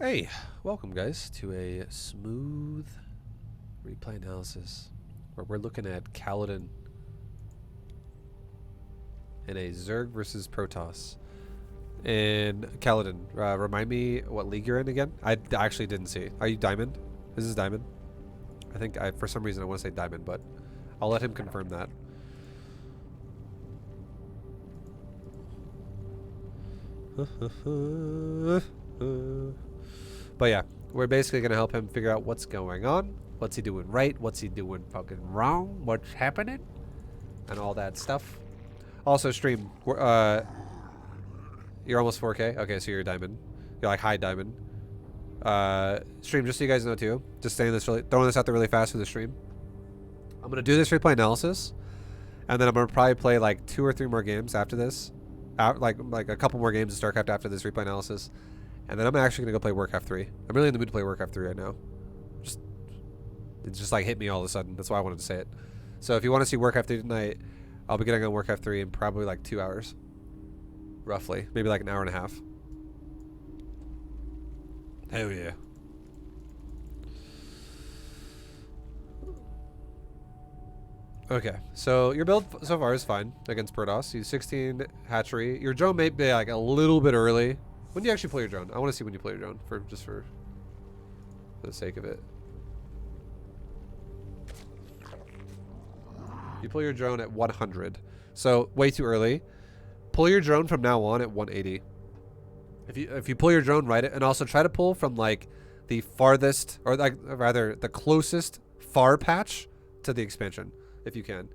Hey, welcome guys to a smooth replay analysis where we're looking at Kaladin in a Zerg versus Protoss. And Kaladin, remind me what league you're in again? I actually didn't see. Are you Diamond? This is Diamond. I think for some reason I want to say Diamond, but I'll let him confirm that. But yeah, we're basically going to help him figure out what's going on. What's he doing right? What's he doing fucking wrong? What's happening? And all that stuff. Also, stream. You're almost 4K? Okay, so you're Diamond. You're like high Diamond. Stream, just so you guys know too. Just throwing this out there really fast for the stream. I'm going to do this replay analysis. And then I'm going to probably play like 2 or 3 more games after this. Like a couple more games of StarCraft after this replay analysis. And then I'm actually going to go play Warcraft 3. I'm really in the mood to play Warcraft 3 right now. It just like hit me all of a sudden. That's why I wanted to say it. So if you want to see Warcraft 3 tonight, I'll be getting on Warcraft 3 in probably like 2 hours. Roughly. Maybe like an hour and a half. Hell yeah. Okay, so your build so far is fine against Protoss. You 16 hatchery. Your drone may be like a little bit early. When do you actually play your drone? I want to see when you play your drone for the sake of it. You pull your drone at 100. So way too early. Pull your drone from now on at 180. If you pull your drone right, and also try to pull from like the farthest, or like rather the closest far patch to the expansion, if you can.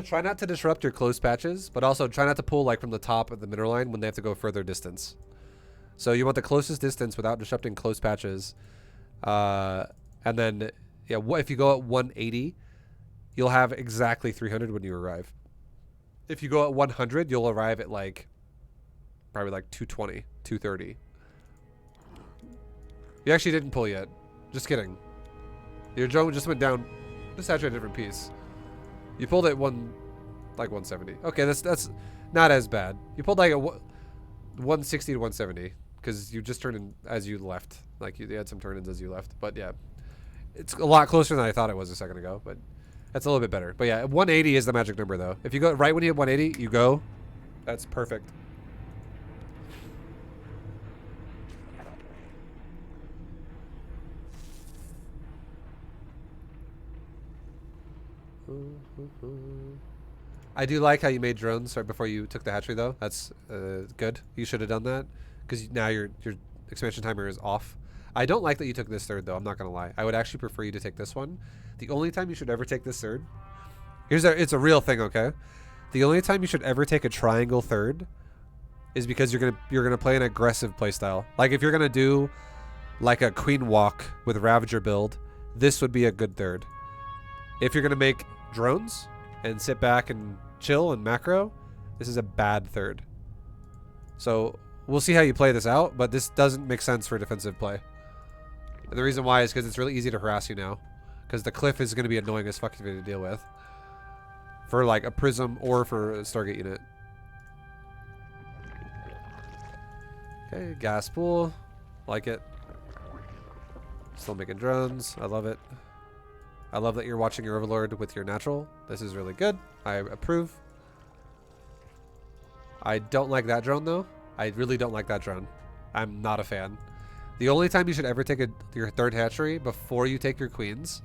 Try not to disrupt your close patches, but also try not to pull like from the top of the middle line when they have to go further distance. So you want the closest distance without disrupting close patches. And then, yeah, if you go at 180, you'll have exactly 300 when you arrive. If you go at 100, you'll arrive at like probably like 220, 230. You actually didn't pull yet. Just kidding. Your drone just went down just at a different piece. You pulled at 170. Okay, that's not as bad. You pulled like a 160 to 170 because you just turned in as you left. Like you had some turn-ins as you left. But yeah, it's a lot closer than I thought it was a second ago. But that's a little bit better. But yeah, 180 is the magic number though. If you go right when you hit 180, you go. That's perfect. I do like how you made drones right before you took the hatchery though. That's good. You should have done that because now your expansion timer is off. I don't like that you took this third though. I'm not gonna lie. I would actually prefer you to take this one. The only time you should ever take this third, it's a real thing, okay? The only time you should ever take a triangle third is because you're gonna play an aggressive playstyle. Like if you're gonna do like a queen walk with Ravager build, this would be a good third. If you're gonna make drones and sit back and chill and macro, this is a bad third. So we'll see how you play this out, but this doesn't make sense for defensive play. And the reason why is because it's really easy to harass you now, because the cliff is going to be annoying as fuck to deal with for like a prism or for a Stargate unit. Okay, gas pool, like it. Still making drones, I love it. I love that you're watching your Overlord with your natural. This is really good. I approve. I don't like that drone though. I really don't like that drone. I'm not a fan. The only time you should ever take your third hatchery before you take your queens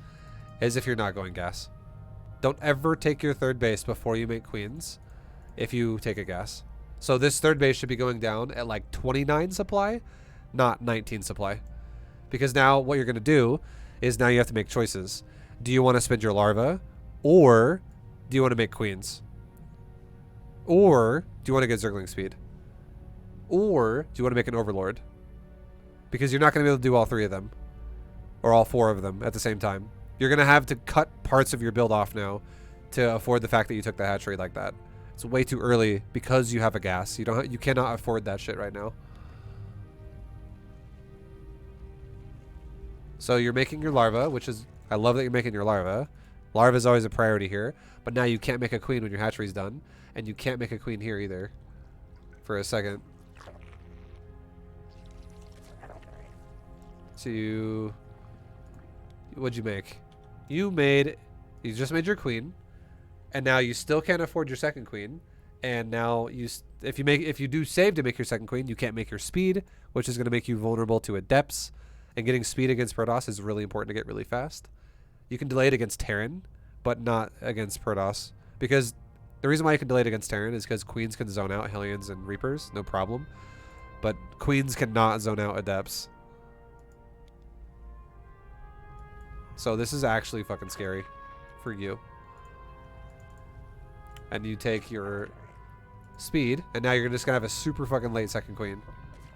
is if you're not going gas. Don't ever take your third base before you make queens if you take a gas. So this third base should be going down at like 29 supply, not 19 supply. Because now what you're going to do is now you have to make choices. Do you want to spend your larva, or do you want to make queens? Or do you want to get Zergling speed? Or do you want to make an Overlord? Because you're not going to be able to do all 3 of them. Or all 4 of them at the same time. You're going to have to cut parts of your build off now to afford the fact that you took the hatchery like that. It's way too early because you have a gas. You cannot afford that shit right now. So you're making your larva, which is... I love that you're making your larva. Larva is always a priority here. But now you can't make a queen when your hatchery's done. And you can't make a queen here either. For a second. to... What'd you make? You just made your queen, and now you still can't afford your second queen. And now if you do save to make your second queen, you can't make your speed, which is going to make you vulnerable to adepts. And getting speed against Protoss is really important to get really fast. You can delay it against Terran, but not against Protoss, because the reason why you can delay it against Terran is because queens can zone out Hellions and Reapers, no problem. But queens cannot zone out adepts. So this is actually fucking scary for you. And you take your speed, and now you're just gonna have a super fucking late second queen.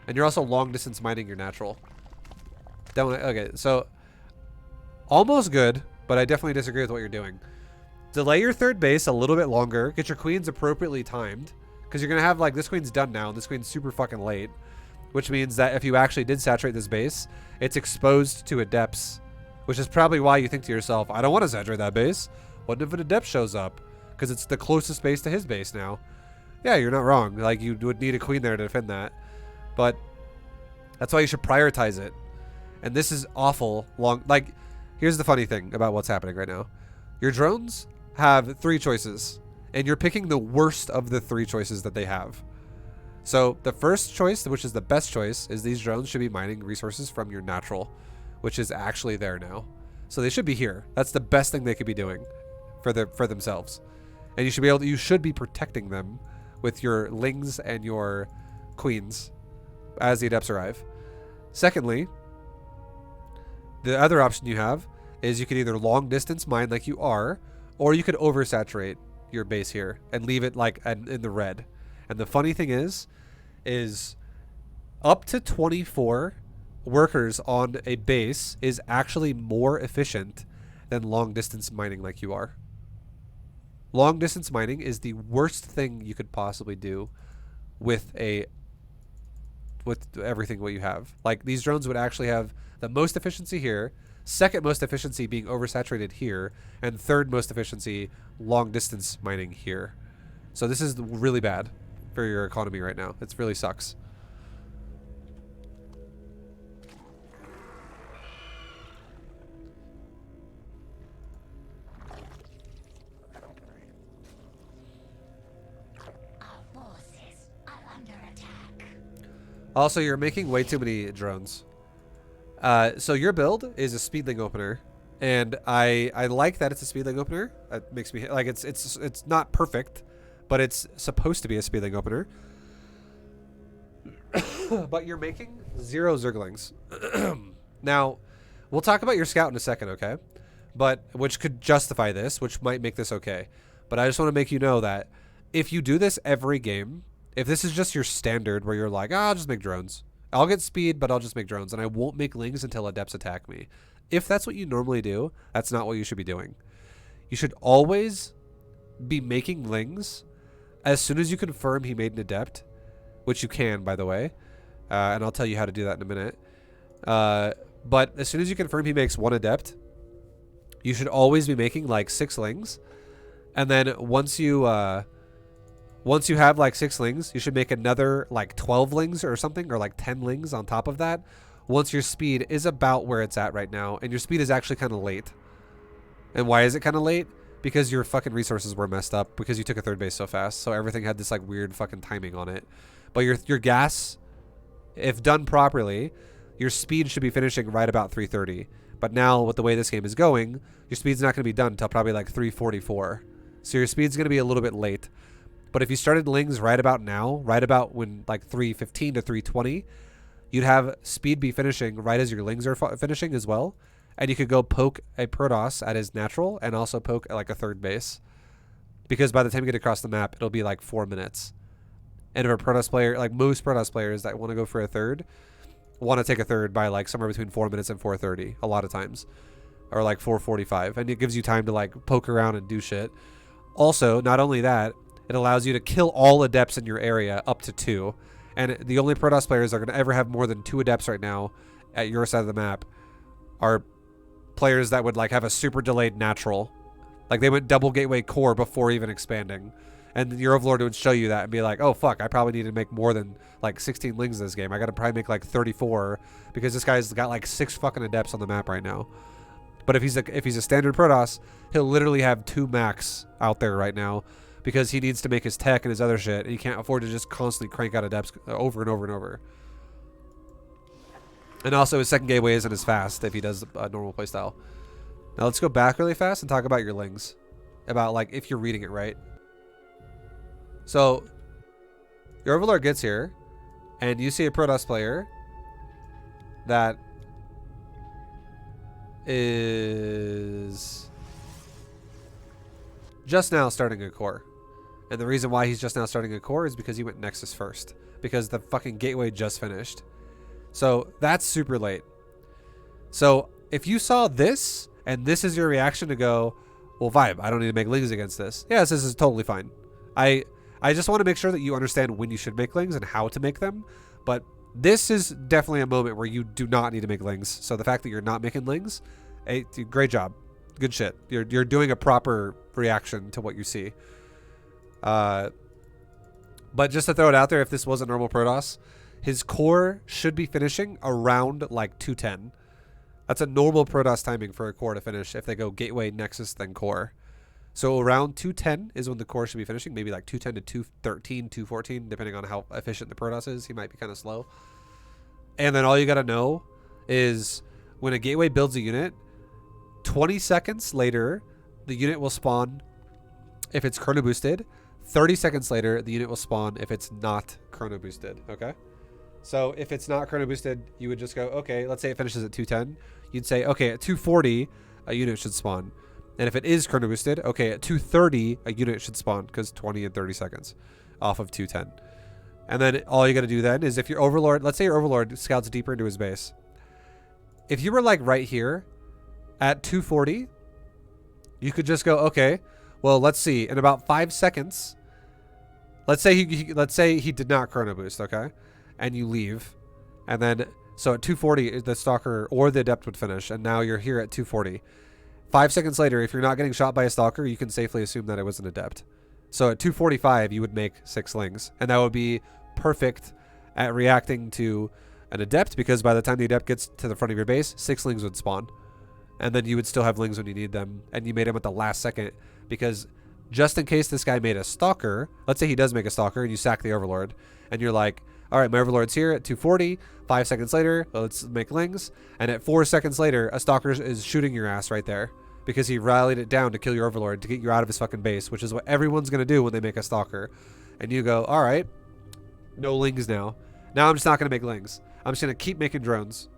And you're also long distance mining your natural. Okay, so almost good, but I definitely disagree with what you're doing. Delay your third base a little bit longer. Get your queens appropriately timed, because you're gonna have like this queen's done now, and this queen's super fucking late, which means that if you actually did saturate this base, it's exposed to adepts, which is probably why you think to yourself, I don't want to saturate that base. What if an adept shows up? Because it's the closest base to his base now. Yeah, you're not wrong. Like, you would need a queen there to defend that. But that's why you should prioritize it. And this is awful long. Like, here's the funny thing about what's happening right now. Your drones have 3 choices, and you're picking the worst of the 3 choices that they have. So the first choice, which is the best choice, is these drones should be mining resources from your natural, which is actually there now. So they should be here. That's the best thing they could be doing for themselves. And you should be protecting them with your lings and your queens as the adepts arrive. Secondly, the other option you have is you can either long distance mine like you are, or you could oversaturate your base here and leave it like in the red. And the funny thing is up to 24 workers on a base is actually more efficient than long distance mining like you are. Long distance mining is the worst thing you could possibly do with everything what you have. Like, these drones would actually have the most efficiency here, second most efficiency being oversaturated here, and third most efficiency long distance mining here. So this is really bad for your economy right now. It really sucks. Also, you're making way too many drones. So your build is a speedling opener, and I like that it's a speedling opener. It makes me like it's not perfect, but it's supposed to be a speedling opener. But you're making 0 Zerglings. Now, we'll talk about your scout in a second, okay? But which could justify this, which might make this okay. But I just want to make you know that if you do this every game, if this is just your standard where you're like, I'll just make drones. I'll get speed, but I'll just make drones, and I won't make lings until adepts attack me. If that's what you normally do, that's not what you should be doing. You should always be making lings as soon as you confirm he made an adept, which you can, by the way. And I'll tell you how to do that in a minute. But as soon as you confirm he makes 1 adept, you should always be making like 6 lings. And then once you have like 6 lings, you should make another like 12 lings or something, or like 10 lings on top of that. Once your speed is about where it's at right now, and your speed is actually kind of late. And why is it kind of late? Because your fucking resources were messed up because you took a third base so fast. So everything had this like weird fucking timing on it. But your gas, if done properly, your speed should be finishing right about 330. But now with the way this game is going, your speed's not going to be done until probably like 344. So your speed's going to be a little bit late. But if you started lings right about now, right about when like 315 to 320, you'd have speed be finishing right as your lings are finishing as well. And you could go poke a Protoss at his natural and also poke like a third base. Because by the time you get across the map, it'll be like 4 minutes. And if a Protoss player, like most Protoss players that want to go for a third, want to take a third by like somewhere between 4 minutes and 4:30 a lot of times. Or like 4:45. And it gives you time to like poke around and do shit. Also, not only that, it allows you to kill all adepts in your area up to 2. And the only Protoss players that are going to ever have more than 2 adepts right now at your side of the map are players that would like have a super delayed natural. Like they went double gateway core before even expanding. And your Overlord would show you that and be like, oh, fuck, I probably need to make more than like 16 lings this game. I got to probably make like 34 because this guy's got like 6 fucking adepts on the map right now. But if he's a standard Protoss, he'll literally have 2 max out there right now because he needs to make his tech and his other shit, and he can't afford to just constantly crank out adepts over and over and over. And also, his second gateway isn't as fast if he does a normal playstyle. Now let's go back really fast and talk about your lings. About like if you're reading it right. So your Overlord gets here and you see a Protoss player that is just now starting a core. And the reason why he's just now starting a core is because he went Nexus first. Because the fucking gateway just finished. So that's super late. So if you saw this and this is your reaction to go, well, vibe, I don't need to make lings against this. Yes, this is totally fine. I just want to make sure that you understand when you should make lings and how to make them. But this is definitely a moment where you do not need to make lings. So the fact that you're not making lings, hey, great job. Good shit. You're doing a proper reaction to what you see. But just to throw it out there, if this was a normal Protoss, his core should be finishing around like 210. That's a normal Protoss timing for a core to finish if they go gateway, nexus, then core. So around 210 is when the core should be finishing. Maybe like 210 to 213, 214, depending on how efficient the Protoss is. He might be kind of slow. And then all you got to know is when a gateway builds a unit, 20 seconds later, the unit will spawn if it's chrono boosted. 30 seconds later, the unit will spawn if it's not chrono boosted. Okay? So if it's not chrono boosted, you would just go, okay, let's say it finishes at 210. You'd say, okay, at 240, a unit should spawn. And if it is chrono boosted, okay, at 230, a unit should spawn because 20 and 30 seconds off of 210. And then all you got to do then is if your Overlord, let's say your Overlord scouts deeper into his base. If you were like right here at 240, you could just go, okay, well, let's see. In about 5 seconds, let's say he did not chrono boost, okay? And you leave. And then, so at 240, the Stalker or the Adept would finish. And now you're here at 240. 5 seconds later, if you're not getting shot by a Stalker, you can safely assume that it was an Adept. So at 245, you would make 6 lings. And that would be perfect at reacting to an Adept, because by the time the Adept gets to the front of your base, 6 lings would spawn. And then you would still have lings when you need them. And you made them at the last second, because just in case this guy made a Stalker, let's say he does make a Stalker and you sack the Overlord, and you're like, all right, my Overlord's here at 240. 5 seconds later, let's make lings. And at 4 seconds later, a Stalker is shooting your ass right there because he rallied it down to kill your Overlord, to get you out of his fucking base, which is what everyone's going to do when they make a Stalker. And you go, all right, no lings now. Now I'm just not going to make lings. I'm just going to keep making drones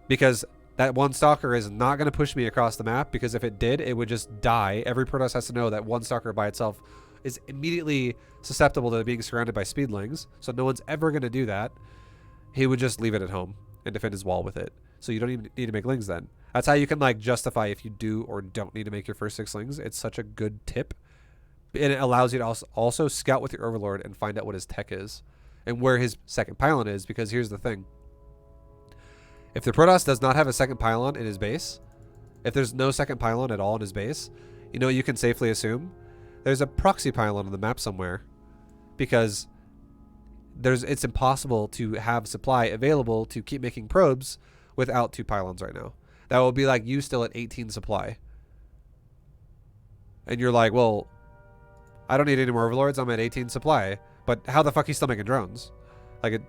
because that one Stalker is not going to push me across the map, because if it did, it would just die. Every Protoss has to know that one Stalker by itself is immediately susceptible to being surrounded by speedlings, so no one's ever going to do that. He would just leave it at home and defend his wall with it. So you don't even need to make lings then. That's how you can like justify if you do or don't need to make your first 6 lings. It's such a good tip. And it allows you to also scout with your Overlord and find out what his tech is and where his second pylon is, because here's the thing. If the Protoss does not have a second pylon in his base, if there's no second pylon at all in his base, you know, you can safely assume there's a proxy pylon on the map somewhere, because it's impossible to have supply available to keep making probes without 2 pylons right now. That will be like you still at 18 supply. And you're like, well, I don't need any more Overlords. I'm at 18 supply. But how the fuck are you still making drones? Like,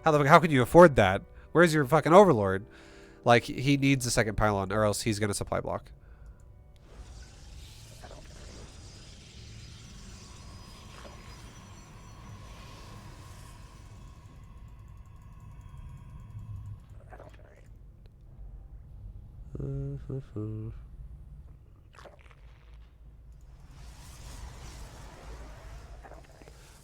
how can you afford that? Where's your fucking Overlord? Like, he needs a second pylon or else he's going to supply block.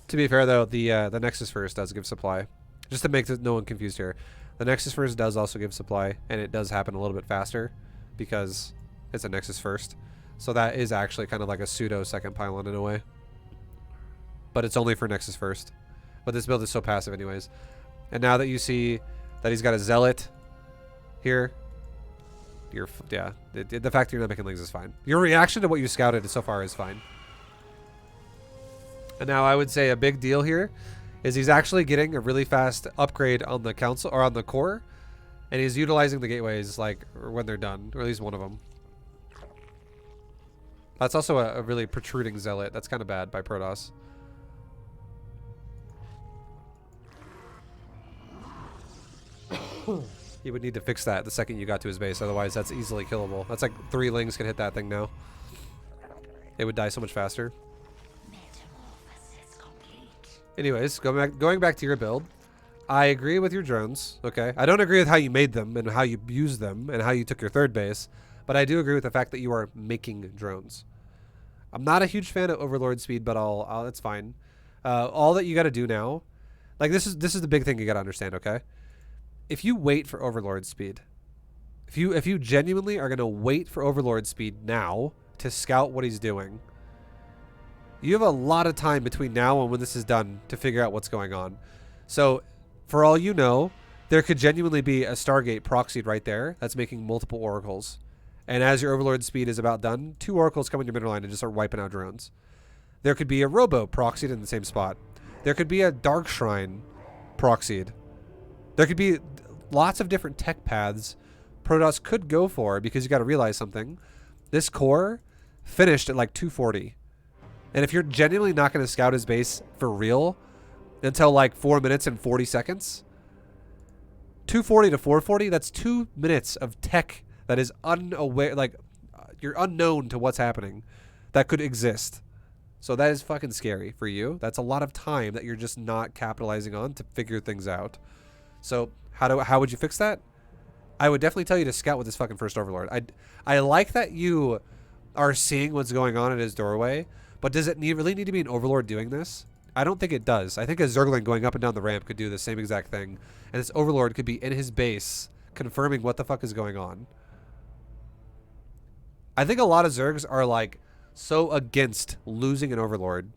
To be fair though, the Nexus First does give supply. Just to make no one confused here, the Nexus First does also give supply, and it does happen a little bit faster because it's a Nexus First. So that is actually kind of like a pseudo second pylon in a way. But it's only for Nexus First. But this build is so passive anyways. And now that you see that he's got a Zealot here, the fact that you're not making lings is fine. Your reaction to what you scouted so far is fine. And now I would say a big deal here is he's actually getting a really fast upgrade on the council or on the core, and he's utilizing the gateways like when they're done, or at least one of them. That's also a really protruding zealot. That's kind of bad by Protoss. He would need to fix that the second you got to his base, otherwise that's easily killable. That's like 3 lings can hit that thing now. It would die so much faster. Anyways, going back to your build, I agree with your drones, okay? I don't agree with how you made them and how you used them and how you took your third base, but I do agree with the fact that you are making drones. I'm not a huge fan of Overlord speed, but it's fine. All that you got to do now, like this is the big thing you got to understand, okay? If you wait for Overlord speed, if you genuinely are going to wait for Overlord speed now to scout what he's doing, you have a lot of time between now and when this is done to figure out what's going on. So, for all you know, there could genuinely be a Stargate proxied right there that's making multiple oracles. And as your Overlord speed is about done, 2 oracles come in your middle line and just start wiping out drones. There could be a Robo proxied in the same spot. There could be a Dark Shrine proxied. There could be lots of different tech paths Protoss could go for, because you got to realize something. This core finished at like 240. And if you're genuinely not going to scout his base for real until like 4 minutes and 40 seconds, 240 to 440, that's 2 minutes of tech that is unaware, like you're unknown to what's happening, that could exist. So that is fucking scary for you. That's a lot of time that you're just not capitalizing on to figure things out. So how would you fix that? I would definitely tell you to scout with this fucking first Overlord. I like that you are seeing what's going on at his doorway, but does it really need to be an Overlord doing this? I don't think it does. I think a Zergling going up and down the ramp could do the same exact thing, and this Overlord could be in his base confirming what the fuck is going on. I think a lot of Zergs are like so against losing an Overlord,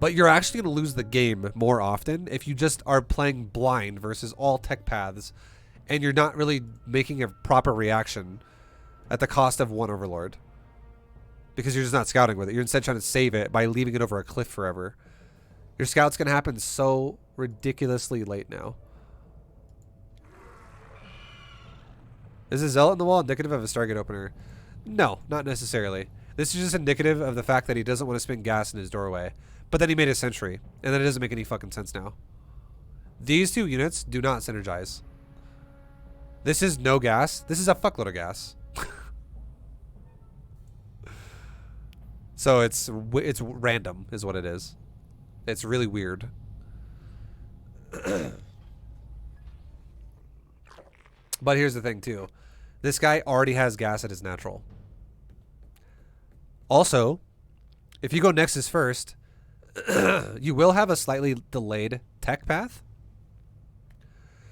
but you're actually going to lose the game more often if you just are playing blind versus all tech paths, and you're not really making a proper reaction at the cost of 1 Overlord. Because you're just not scouting with it. You're instead trying to save it by leaving it over a cliff forever. Your scout's going to happen so ridiculously late now. Is a Zealot in the wall indicative of a Stargate opener? No, not necessarily. This is just indicative of the fact that he doesn't want to spin gas in his doorway. But then he made a sentry, and then it doesn't make any fucking sense now. These 2 units do not synergize. This is no gas. This is a fuckload of gas. So it's random is what it is. It's really weird. But here's the thing too. This guy already has gas at his natural. Also, if you go Nexus first, you will have a slightly delayed tech path.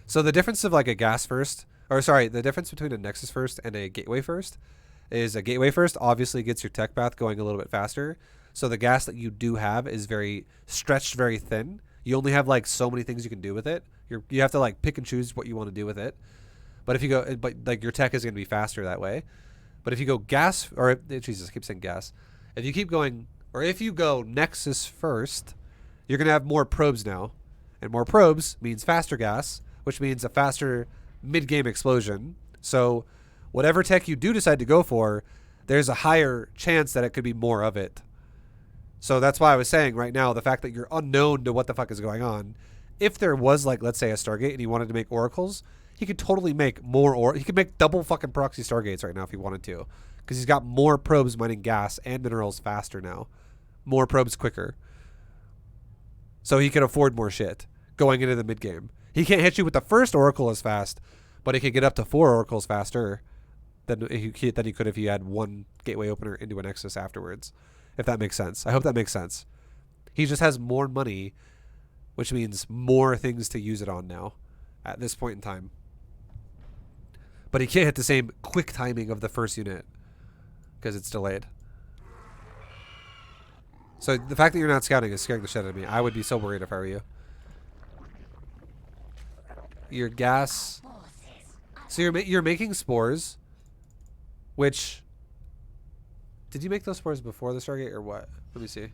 So the difference of like a gas first, or sorry, the difference between a Nexus first and a gateway first is a gateway first obviously gets your tech path going a little bit faster. So the gas that you do have is very stretched, very thin. You only have like so many things you can do with it. You have to like pick and choose what you want to do with it. But if you go, but like your tech is going to be faster that way. But if you go gas, or Jesus, I keep saying gas. If you keep going, or if you go Nexus first, you're going to have more probes now. And more probes means faster gas, which means a faster mid-game explosion. So whatever tech you do decide to go for, there's a higher chance that it could be more of it. So that's why I was saying right now, the fact that you're unknown to what the fuck is going on. If there was like, let's say a Stargate and he wanted to make oracles, he could totally make more, or he could make double fucking proxy Stargates right now if he wanted to. Because he's got more probes mining gas and minerals faster now. More probes quicker. So he can afford more shit going into the mid game. He can't hit you with the first oracle as fast, but he can get up to 4 oracles faster than he could if he had 1 gateway opener into a Nexus afterwards. If that makes sense. I hope that makes sense. He just has more money, which means more things to use it on now at this point in time. But he can't hit the same quick timing of the first unit because it's delayed. So the fact that you're not scouting is scaring the shit out of me. I would be so worried if I were you. Your gas. So you're making spores, which, did you make those spores before the Stargate or what? Let me see.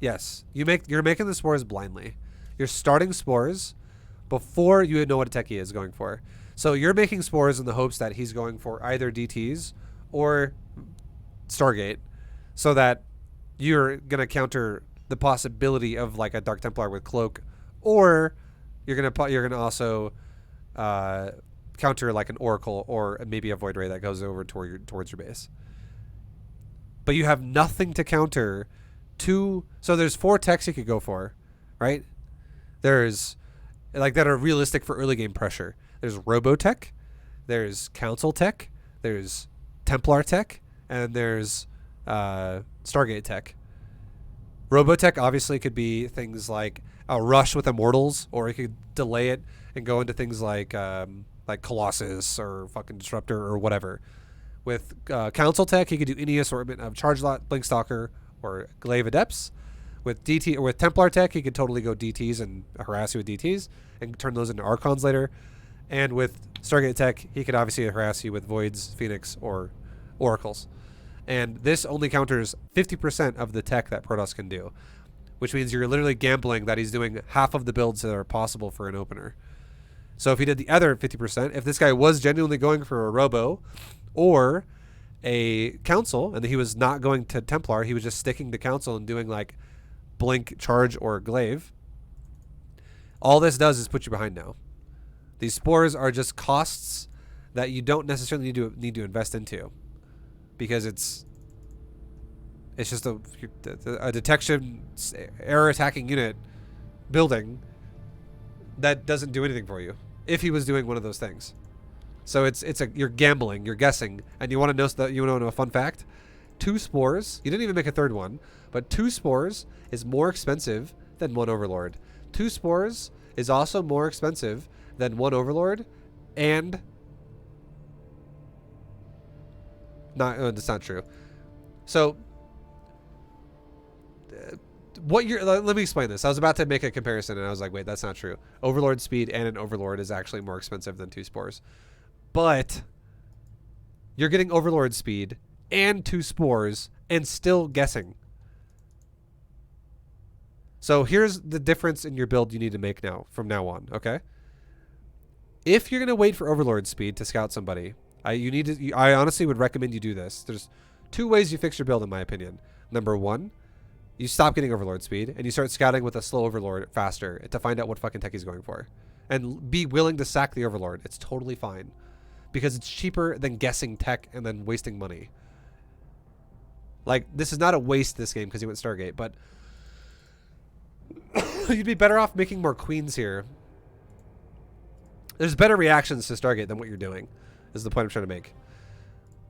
Yes. You're making the spores blindly. You're starting spores before you know what a techie is going for. So you're making spores in the hopes that he's going for either DTs or Stargate, so that you're gonna counter the possibility of like a Dark Templar with Cloak, or you're gonna also counter like an Oracle or maybe a Void Ray that goes over towards your base. But you have nothing to counter two. So there's 4 techs you could go for, right? There's like that are realistic for early game pressure. There's Robotech, there's Council Tech, there's Templar Tech, and there's Stargate Tech. Robotech obviously could be things like a rush with Immortals, or it could delay it and go into things like Colossus or fucking Disruptor or whatever. With Council Tech, he could do any assortment of Charge Lot, Blinkstalker, or Glaive Adepts. With DT or with Templar Tech, he could totally go DTs and harass you with DTs and turn those into Archons later. And with Stargate Tech, he could obviously harass you with Voids, Phoenix, or Oracles. And this only counters 50% of the tech that Protoss can do, which means you're literally gambling that he's doing half of the builds that are possible for an opener. So if he did the other 50%, if this guy was genuinely going for a Robo or a Council, and he was not going to Templar, he was just sticking to Council and doing like Blink, Charge, or Glaive, all this does is put you behind now. These spores are just costs that you don't necessarily need to invest into, because it's just a detection error attacking unit building that doesn't do anything for you if he was doing one of those things. So you're gambling, you're guessing, and you want to know a fun fact? 2 spores, you didn't even make a third one, but 2 spores is more expensive than 1 Overlord. 2 spores is also more expensive than 1 Overlord, and that's not true. So let me explain this. I was about to make a comparison and I was like, wait, that's not true. Overlord speed and an Overlord is actually more expensive than 2 spores. But you're getting Overlord speed and 2 spores and still guessing. So here's the difference in your build you need to make now from now on, okay? If you're going to wait for Overlord speed to scout somebody, I honestly would recommend you do this. There's 2 ways you fix your build, in my opinion. Number 1, you stop getting Overlord speed and you start scouting with a slow Overlord faster to find out what fucking tech he's going for. And be willing to sack the Overlord. It's totally fine, because it's cheaper than guessing tech and then wasting money. Like, this is not a waste this game because you went Stargate, but you'd be better off making more queens here. There's better reactions to Stargate than what you're doing, is the point I'm trying to make.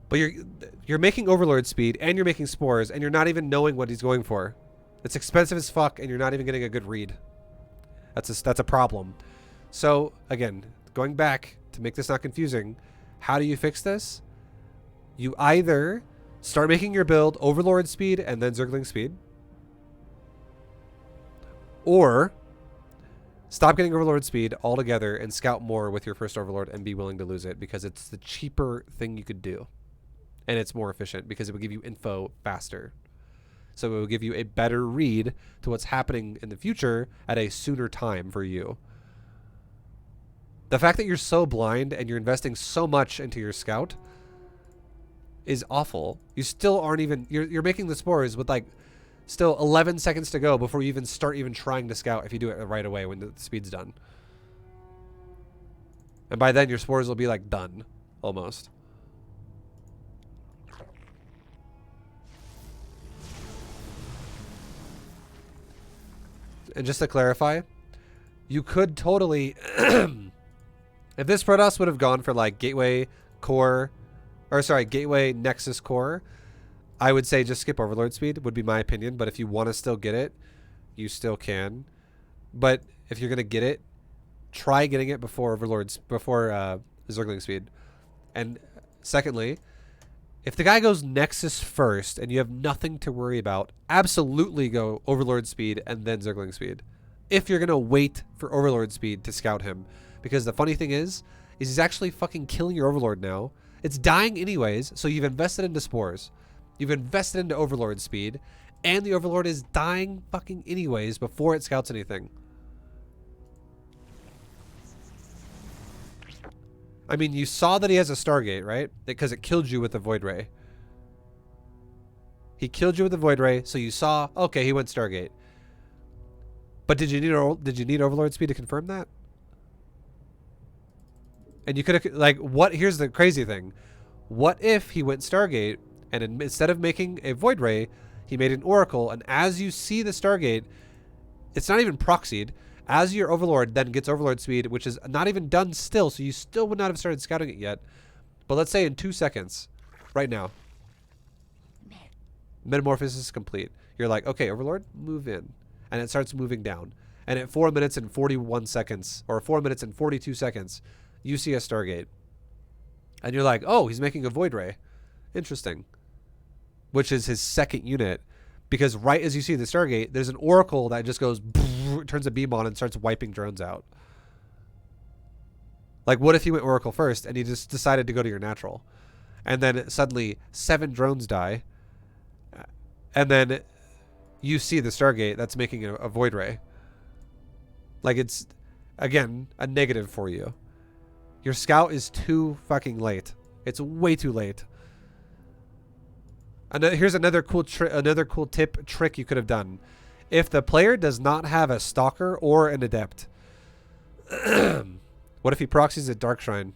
But you're making Overlord speed and you're making spores and you're not even knowing what he's going for. It's expensive as fuck and you're not even getting a good read. That's a problem. So again, going back to make this not confusing, how do you fix this? You either start making your build Overlord speed and then Zergling speed, or stop getting Overlord speed altogether and scout more with your first Overlord and be willing to lose it, because it's the cheaper thing you could do. And it's more efficient because it will give you info faster. So it will give you a better read to what's happening in the future at a sooner time for you. The fact that you're so blind and you're investing so much into your scout is awful. You still aren't even... You're making the spores with like still 11 seconds to go before you even start trying to scout if you do it right away when the speed's done. And by then your spores will be like done almost. And just to clarify, you could totally... if this Protoss would have gone for like Gateway Core... Gateway Nexus Core, I would say just skip Overlord speed, would be my opinion. But if you want to still get it, you still can. But if you're going to get it, try getting it before Zergling speed. And secondly, if the guy goes Nexus first and you have nothing to worry about, absolutely go Overlord speed and then Zergling speed. If you're going to wait for Overlord speed to scout him. Because the funny thing is he's actually fucking killing your Overlord now. It's dying anyways, so you've invested into spores. You've invested into Overlord speed, And the Overlord is dying fucking anyways before it scouts anything. I mean, you saw that he has a Stargate, right? Because it killed you with the Void Ray. He killed you with the Void Ray, so you saw, okay, he went Stargate. But did you need Overlord speed to confirm that? And you could have, like, here's the crazy thing. What if he went Stargate, and instead of making a Void Ray, he made an Oracle, and as you see the Stargate, it's not even proxied. As your Overlord then gets Overlord speed, which is not even done still, so you still would not have started scouting it yet. But let's say in 2 seconds, right now, Metamorphosis is complete. You're like, okay, Overlord, move in. And it starts moving down. And at 4 minutes and 41 seconds, or 4 minutes and 42 seconds, you see a Stargate. And you're like, oh, he's making a Void Ray. Interesting. Which is his second unit. Because right as you see the Stargate, there's an Oracle that just goes, turns a beam on and starts wiping drones out. Like, what if you went Oracle first and you just decided to go to your natural? And then suddenly 7 drones die. And then you see the Stargate that's making a Void Ray. Like, it's, again, a negative for you. Your scout is too fucking late. It's way too late. Here's another cool trick you could have done. If the player does not have a Stalker or an Adept, what if he proxies a Dark Shrine?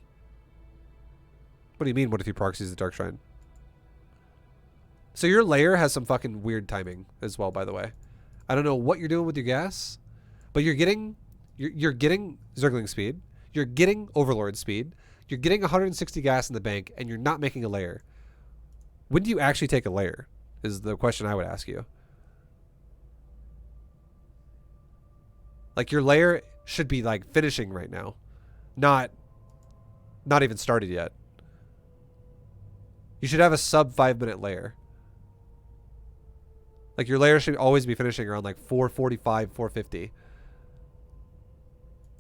What do you mean, what if he proxies a Dark Shrine? So your layer has some fucking weird timing as well, by the way. I don't know what you're doing with your gas, but you're getting Zergling speed, you're getting Overlord speed, you're getting 160 gas in the bank, and you're not making a layer. When do you actually take a layer? Is the question I would ask you. Like, your layer should be like finishing right now, not even started yet. You should have a sub 5-minute layer. Like, your layer should always be finishing around like 4:45, 4:50.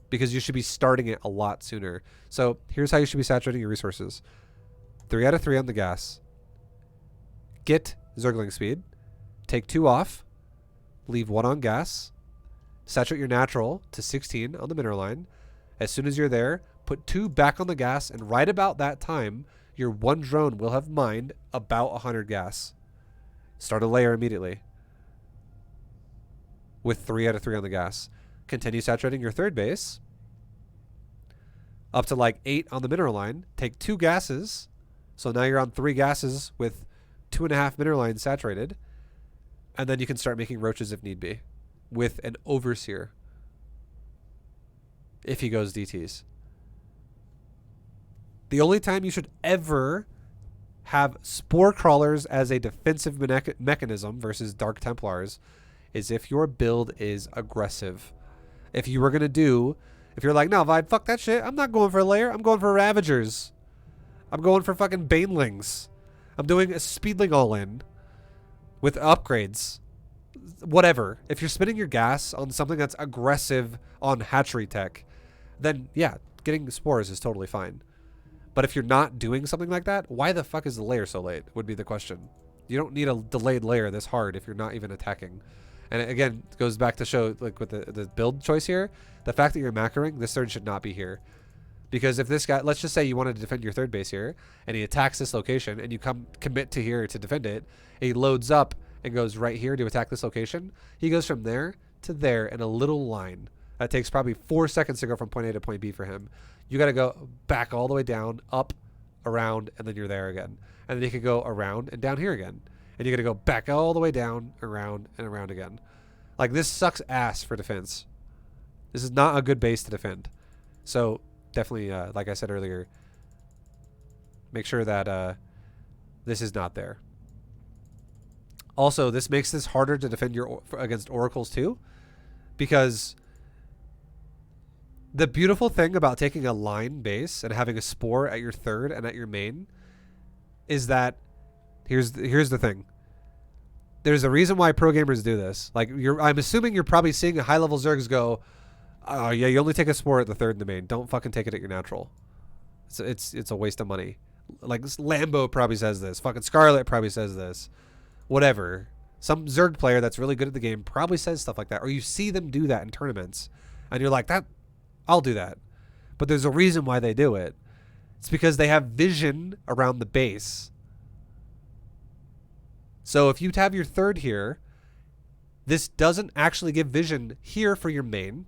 Because you should be starting it a lot sooner. So here's how you should be saturating your resources. 3 out of 3 on the gas. Get Zergling speed. Take 2 off. Leave 1 on gas. Saturate your natural to 16 on the mineral line. As soon as you're there, put 2 back on the gas, and right about that time, your 1 drone will have mined about 100 gas. Start a layer immediately. With 3 out of 3 on the gas. Continue saturating your third base. Up to like 8 on the mineral line. Take 2 gases. So now you're on 3 gases with 2.5 mineral lines saturated. And then you can start making roaches if need be. With an Overseer. If he goes DTs. The only time you should ever have Spore Crawlers as a defensive mechanism versus Dark Templars is if your build is aggressive. If you were going to if you're like, no, Vide, fuck that shit. I'm not going for a layer. I'm going for Ravagers. I'm going for fucking Banelings. I'm doing a Speedling all-in with upgrades. Whatever. If you're spending your gas on something that's aggressive on hatchery tech, then yeah, getting spores is totally fine. But if you're not doing something like that, why the fuck is the layer so late would be the question. You don't need a delayed layer this hard if you're not even attacking. And it, again, goes back to show, like with the build choice here, the fact that you're macroing, this third should not be here. Because if this guy, let's just say you wanted to defend your third base here, and he attacks this location, and you commit to here to defend it, and he loads up and goes right here to attack this location, he goes from there to there in a little line. That takes probably 4 seconds to go from point A to point B for him. You got to go back all the way down, up, around, and then you're there again. And then you can go around and down here again. And you got to go back all the way down, around, and around again. Like, this sucks ass for defense. This is not a good base to defend. So definitely, like I said earlier, make sure that this is not there. Also, this makes this harder to defend against oracles too, because the beautiful thing about taking a line base and having a spore at your third and at your main is that here's the thing. There's a reason why pro gamers do this. Like, I'm assuming you're probably seeing a high level Zergs go, oh yeah, you only take a spore at the third and the main. Don't fucking take it at your natural. It's a waste of money. Like, Lambo probably says this. Fucking Scarlet probably says this. Whatever. Some Zerg player that's really good at the game probably says stuff like that, or you see them do that in tournaments, and you're like, I'll do that. But there's a reason why they do it. It's because they have vision around the base. So if you have your third here, this doesn't actually give vision here for your main.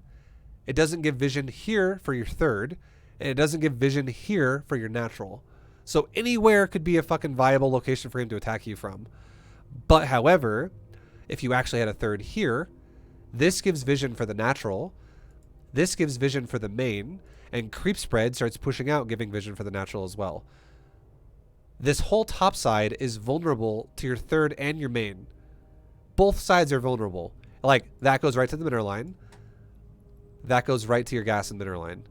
It doesn't give vision here for your third. And it doesn't give vision here for your natural. So anywhere could be a fucking viable location for him to attack you from. But however, if you actually had a third here, this gives vision for the natural. This gives vision for the main. And creep spread starts pushing out, giving vision for the natural as well. This whole top side is vulnerable to your third and your main. Both sides are vulnerable. Like, that goes right to the mineral line. That goes right to your gas and mineral line.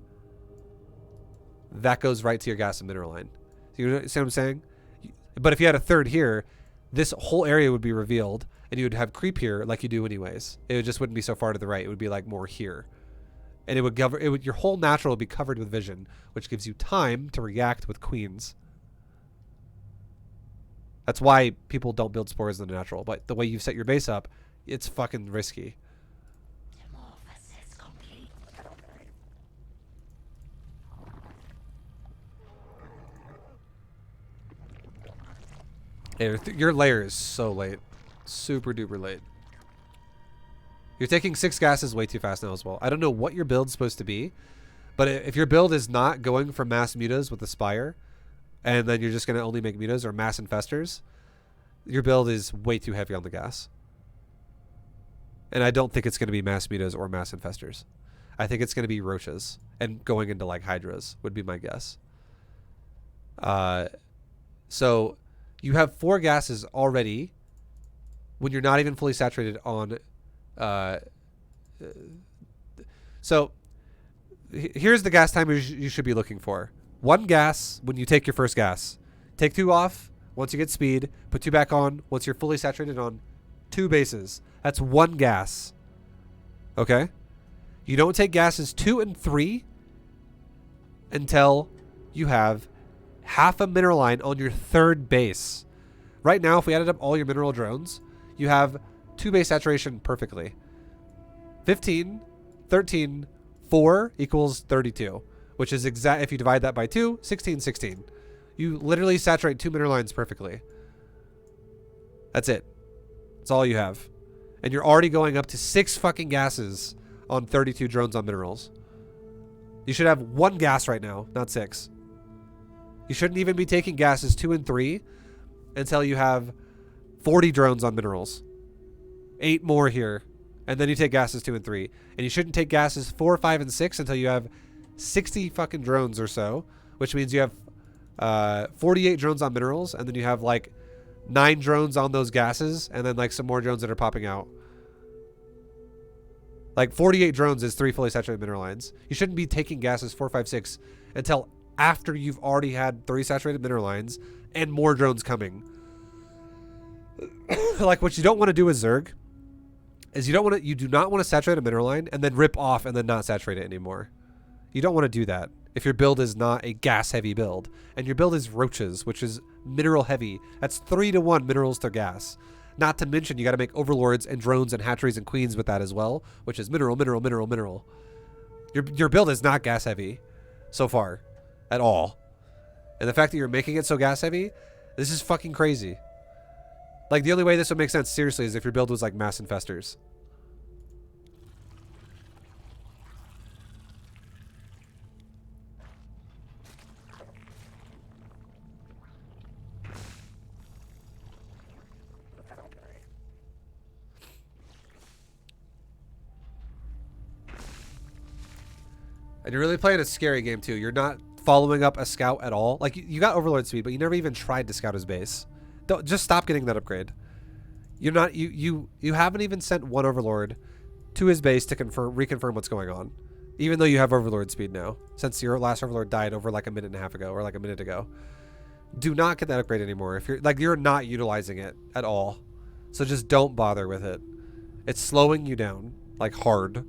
That goes right to your gas and mineral line. You see what I'm saying? But if you had a third here, this whole area would be revealed, and you would have creep here like you do anyways. It just wouldn't be so far to the right. It would be like more here. And it would cover, your whole natural would be covered with vision, which gives you time to react with queens. That's why people don't build spores in the natural. But the way you've set your base up, it's fucking risky. Your layer is so late. Super duper late. You're taking 6 gases way too fast now as well. I don't know what your build's supposed to be, but if your build is not going for mass mutas with the Spire, and then you're just going to only make mutas or mass infestors, your build is way too heavy on the gas. And I don't think it's going to be mass mutas or mass infestors. I think it's going to be roaches and going into like hydras would be my guess. So you have 4 gases already when you're not even fully saturated on... so here's the gas timers you should be looking for. 1 gas when you take your first gas. Take 2 off once you get speed. Put 2 back on once you're fully saturated on 2 bases. That's 1 gas. Okay? You don't take gases 2 and 3 until you have half a mineral line on your 3rd base. Right now, if we added up all your mineral drones, you have 2 base saturation perfectly. 15, 13, 4 equals 32, which is exact. If you divide that by 2, 16, 16. You literally saturate 2 mineral lines perfectly. That's it. That's all you have. And you're already going up to 6 fucking gases on 32 drones on minerals. You should have 1 gas right now, not 6. You shouldn't even be taking gases 2 and 3 until you have 40 drones on minerals. 8 more here. And then you take gases 2 and 3. And you shouldn't take gases 4, 5, and 6 until you have 60 fucking drones or so. Which means you have 48 drones on minerals. And then you have like 9 drones on those gases. And then like some more drones that are popping out. Like 48 drones is 3 fully saturated mineral lines. You shouldn't be taking gases 4, 5, 6 until after you've already had 3 saturated mineral lines and more drones coming. Like what you don't want to do with Zerg is you do not want to saturate a mineral line and then rip off and then not saturate it anymore. You don't want to do that if your build is not a gas heavy build and your build is roaches, which is mineral heavy. That's 3-to-1 minerals to gas. Not to mention you got to make overlords and drones and hatcheries and queens with that as well, which is mineral, mineral, mineral, mineral. Your build is not gas heavy so far at all. And the fact that you're making it so gas heavy, this is fucking crazy. Like, the only way this would make sense, seriously, is if your build was, like, mass infestors. And you're really playing a scary game, too. You're not following up a scout at all. Like, you got Overlord speed, but you never even tried to scout his base. Don't, just stop getting that upgrade. You're not you haven't even sent 1 Overlord to his base to reconfirm what's going on, even though you have Overlord speed now. Since your last Overlord died over like a minute and a half ago, or like a minute ago, do not get that upgrade anymore. If you're not utilizing it at all, so just don't bother with it. It's slowing you down like hard.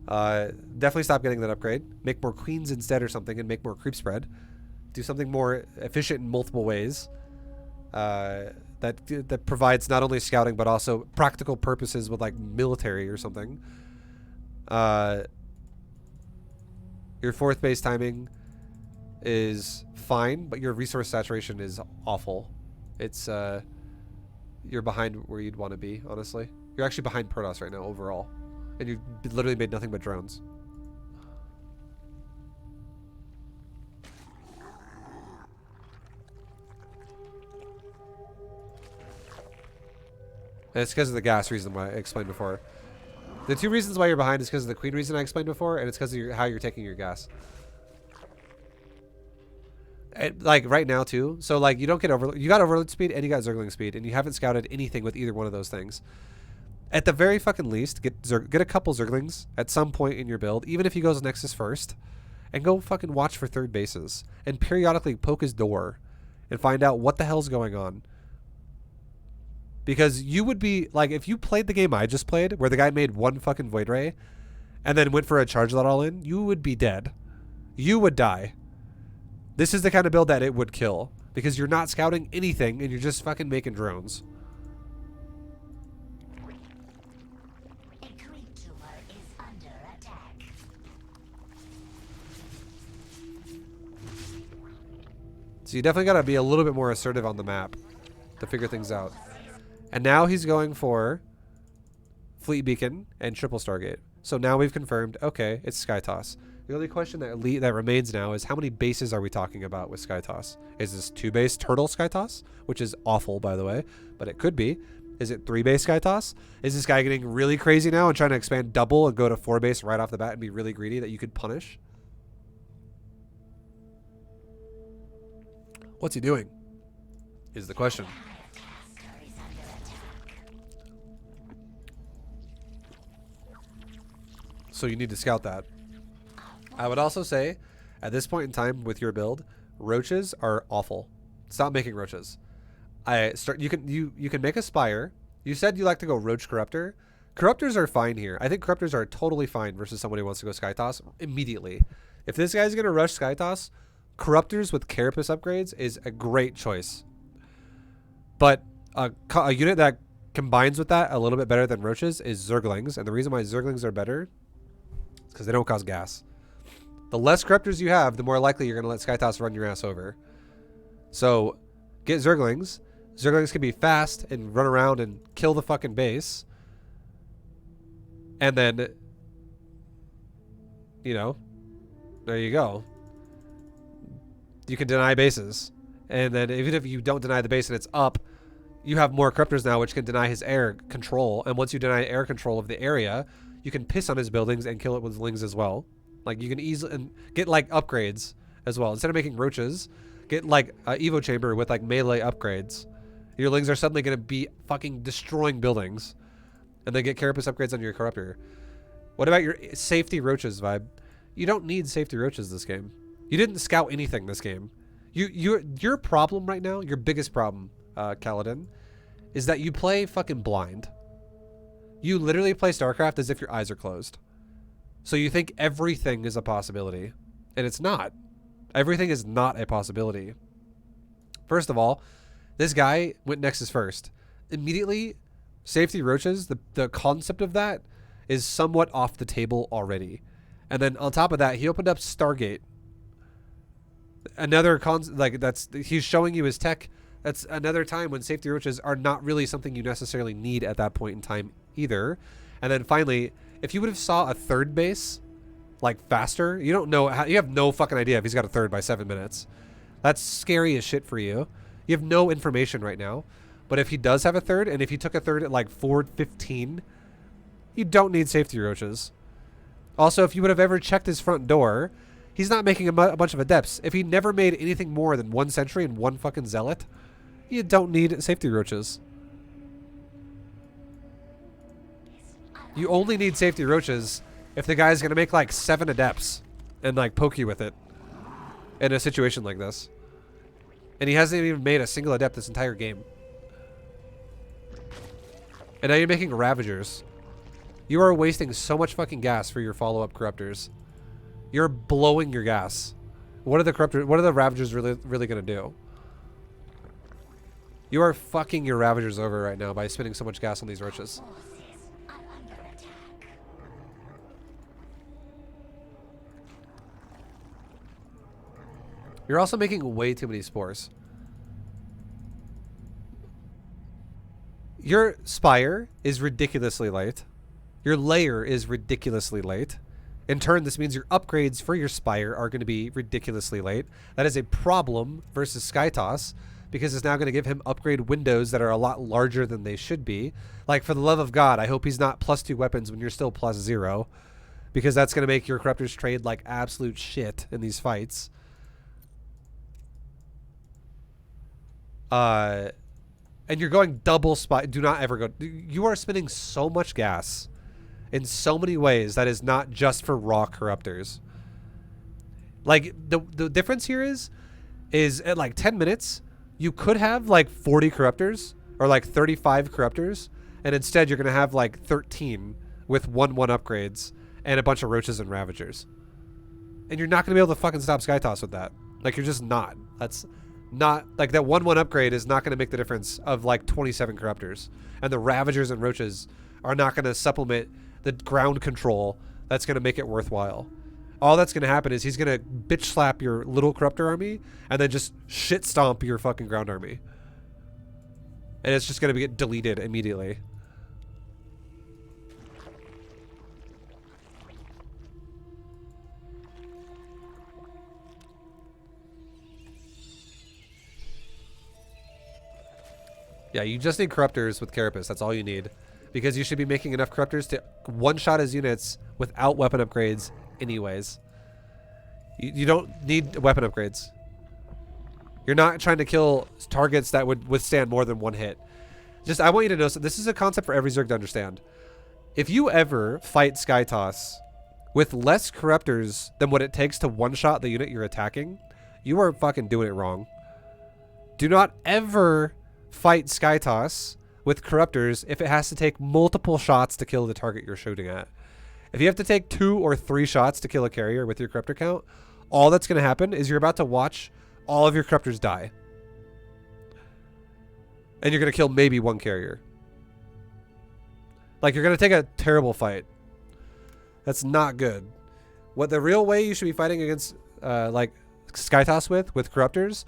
Definitely stop getting that upgrade. Make more queens instead or something, and make more creep spread. Do something more efficient in multiple ways. that provides not only scouting but also practical purposes with like military or something. Your fourth base timing is fine, but your resource saturation is awful. It's you're behind where you'd want to be, honestly. You're actually behind Protoss right now overall, and you've literally made nothing but drones. And it's because of the gas reason why I explained before. The two reasons why you're behind is because of the queen reason I explained before, and it's because of how you're taking your gas. And, like right now too. So like you don't get overload. You got overload speed and you got zergling speed, and you haven't scouted anything with either one of those things. At the very fucking least, get a couple zerglings at some point in your build, even if he goes Nexus first, and go fucking watch for third bases and periodically poke his door and find out what the hell's going on. Because you would be, like, if you played the game I just played, where the guy made one fucking Void Ray, and then went for a charge that all in, you would be dead. You would die. This is the kind of build that it would kill. Because you're not scouting anything, and you're just fucking making drones. A creature is under attack. So you definitely gotta be a little bit more assertive on the map to figure things out. And now he's going for Fleet Beacon and Triple Stargate. So now we've confirmed, okay, it's Skytoss. The only question that remains now is how many bases are we talking about with Skytoss? Is this 2-base Turtle Skytoss, which is awful, by the way, but it could be. Is it 3-base Skytoss? Is this guy getting really crazy now and trying to expand double and go to 4-base right off the bat and be really greedy that you could punish? What's he doing? Is the question. So you need to scout that. I would also say, at this point in time with your build, roaches are awful. Stop making roaches. You can make a Spire. You said you like to go Roach Corruptor. Corruptors are fine here. I think Corruptors are totally fine versus someone who wants to go Skytoss immediately. If this guy's going to rush Skytoss, Corruptors with Carapace upgrades is a great choice. But a unit that combines with that a little bit better than roaches is Zerglings. And the reason why Zerglings are better is because they don't cause gas. The less Corruptors you have, the more likely you're going to let Skytoss run your ass over. So, get Zerglings. Zerglings can be fast and run around and kill the fucking base. And then, you know, there you go. You can deny bases. And then even if you don't deny the base and it's up, you have more Corruptors now, which can deny his air control. And once you deny air control of the area, you can piss on his buildings and kill it with Lings as well. Like, you can easily and get, like, upgrades as well. Instead of making roaches, get, like, a Evo Chamber with, like, melee upgrades. Your Lings are suddenly going to be fucking destroying buildings. And then get Carapace upgrades on your Corruptor. What about your safety roaches vibe? You don't need safety roaches this game. You didn't scout anything this game. Your problem right now, your biggest problem, Kaladin, is that you play fucking blind. You literally play StarCraft as if your eyes are closed. So you think everything is a possibility. And it's not. Everything is not a possibility. First of all, this guy went Nexus first. Immediately, safety roaches, the concept of that is somewhat off the table already. And then on top of that, he opened up Stargate. Another he's showing you his tech. That's another time when safety roaches are not really something you necessarily need at that point in time either. And then finally, if you would have saw a third base, like, faster, you don't know how, you have no fucking idea if he's got a third by 7 minutes. That's scary as shit for you. You have no information right now. But if he does have a third, and if he took a third at like 4:15, you don't need safety roaches. Also, if you would have ever checked his front door, he's not making a bunch of adepts. If he never made anything more than 1 sentry and 1 fucking zealot, you don't need safety roaches. You only need safety roaches if the guy's going to make like 7 adepts and like poke you with it in a situation like this. And he hasn't even made a single adept this entire game. And now you're making Ravagers. You are wasting so much fucking gas for your follow-up Corruptors. You're blowing your gas. What are the Ravagers really going to do? You are fucking your Ravagers over right now by spending so much gas on these roaches. Forces are under attack. You're also making way too many spores. Your Spire is ridiculously late. Your layer is ridiculously late. In turn, this means your upgrades for your Spire are going to be ridiculously late. That is a problem versus Skytoss, because it's now going to give him upgrade windows that are a lot larger than they should be. Like, for the love of God, I hope he's not +2 weapons when you're still +0, because that's going to make your Corruptors trade like absolute shit in these fights. And you're going double Spire. Do not ever go. You are spending so much gas in so many ways that is not just for raw Corruptors. Like, the difference here is at like 10 minutes, you could have like 40 Corruptors or like 35 Corruptors, and instead you're going to have like 13 with 1/1 upgrades and a bunch of Roaches and Ravagers. And you're not going to be able to fucking stop Skytoss with that. Like, you're just not. That's not, like, that 1/1 upgrade is not going to make the difference of like 27 Corruptors. And the Ravagers and Roaches are not going to supplement the ground control that's going to make it worthwhile. All that's going to happen is he's going to bitch slap your little Corruptor army and then just shit stomp your fucking ground army. And it's just going to get deleted immediately. Yeah, you just need Corruptors with Carapace. That's all you need. Because you should be making enough Corruptors to one-shot his units without weapon upgrades anyways. You don't need weapon upgrades. You're not trying to kill targets that would withstand more than one hit. Just, I want you to know, so this is a concept for every Zerg to understand. If you ever fight Skytoss with less Corruptors than what it takes to one-shot the unit you're attacking, you are fucking doing it wrong. Do not ever fight Skytoss with Corruptors if it has to take multiple shots to kill the target you're shooting at. If you have to take 2 or 3 shots to kill a carrier with your Corruptor count, all that's going to happen is you're about to watch all of your Corruptors die. And you're going to kill maybe 1 carrier. Like, you're going to take a terrible fight. That's not good. What the real way you should be fighting against, like, Skytoss with Corruptors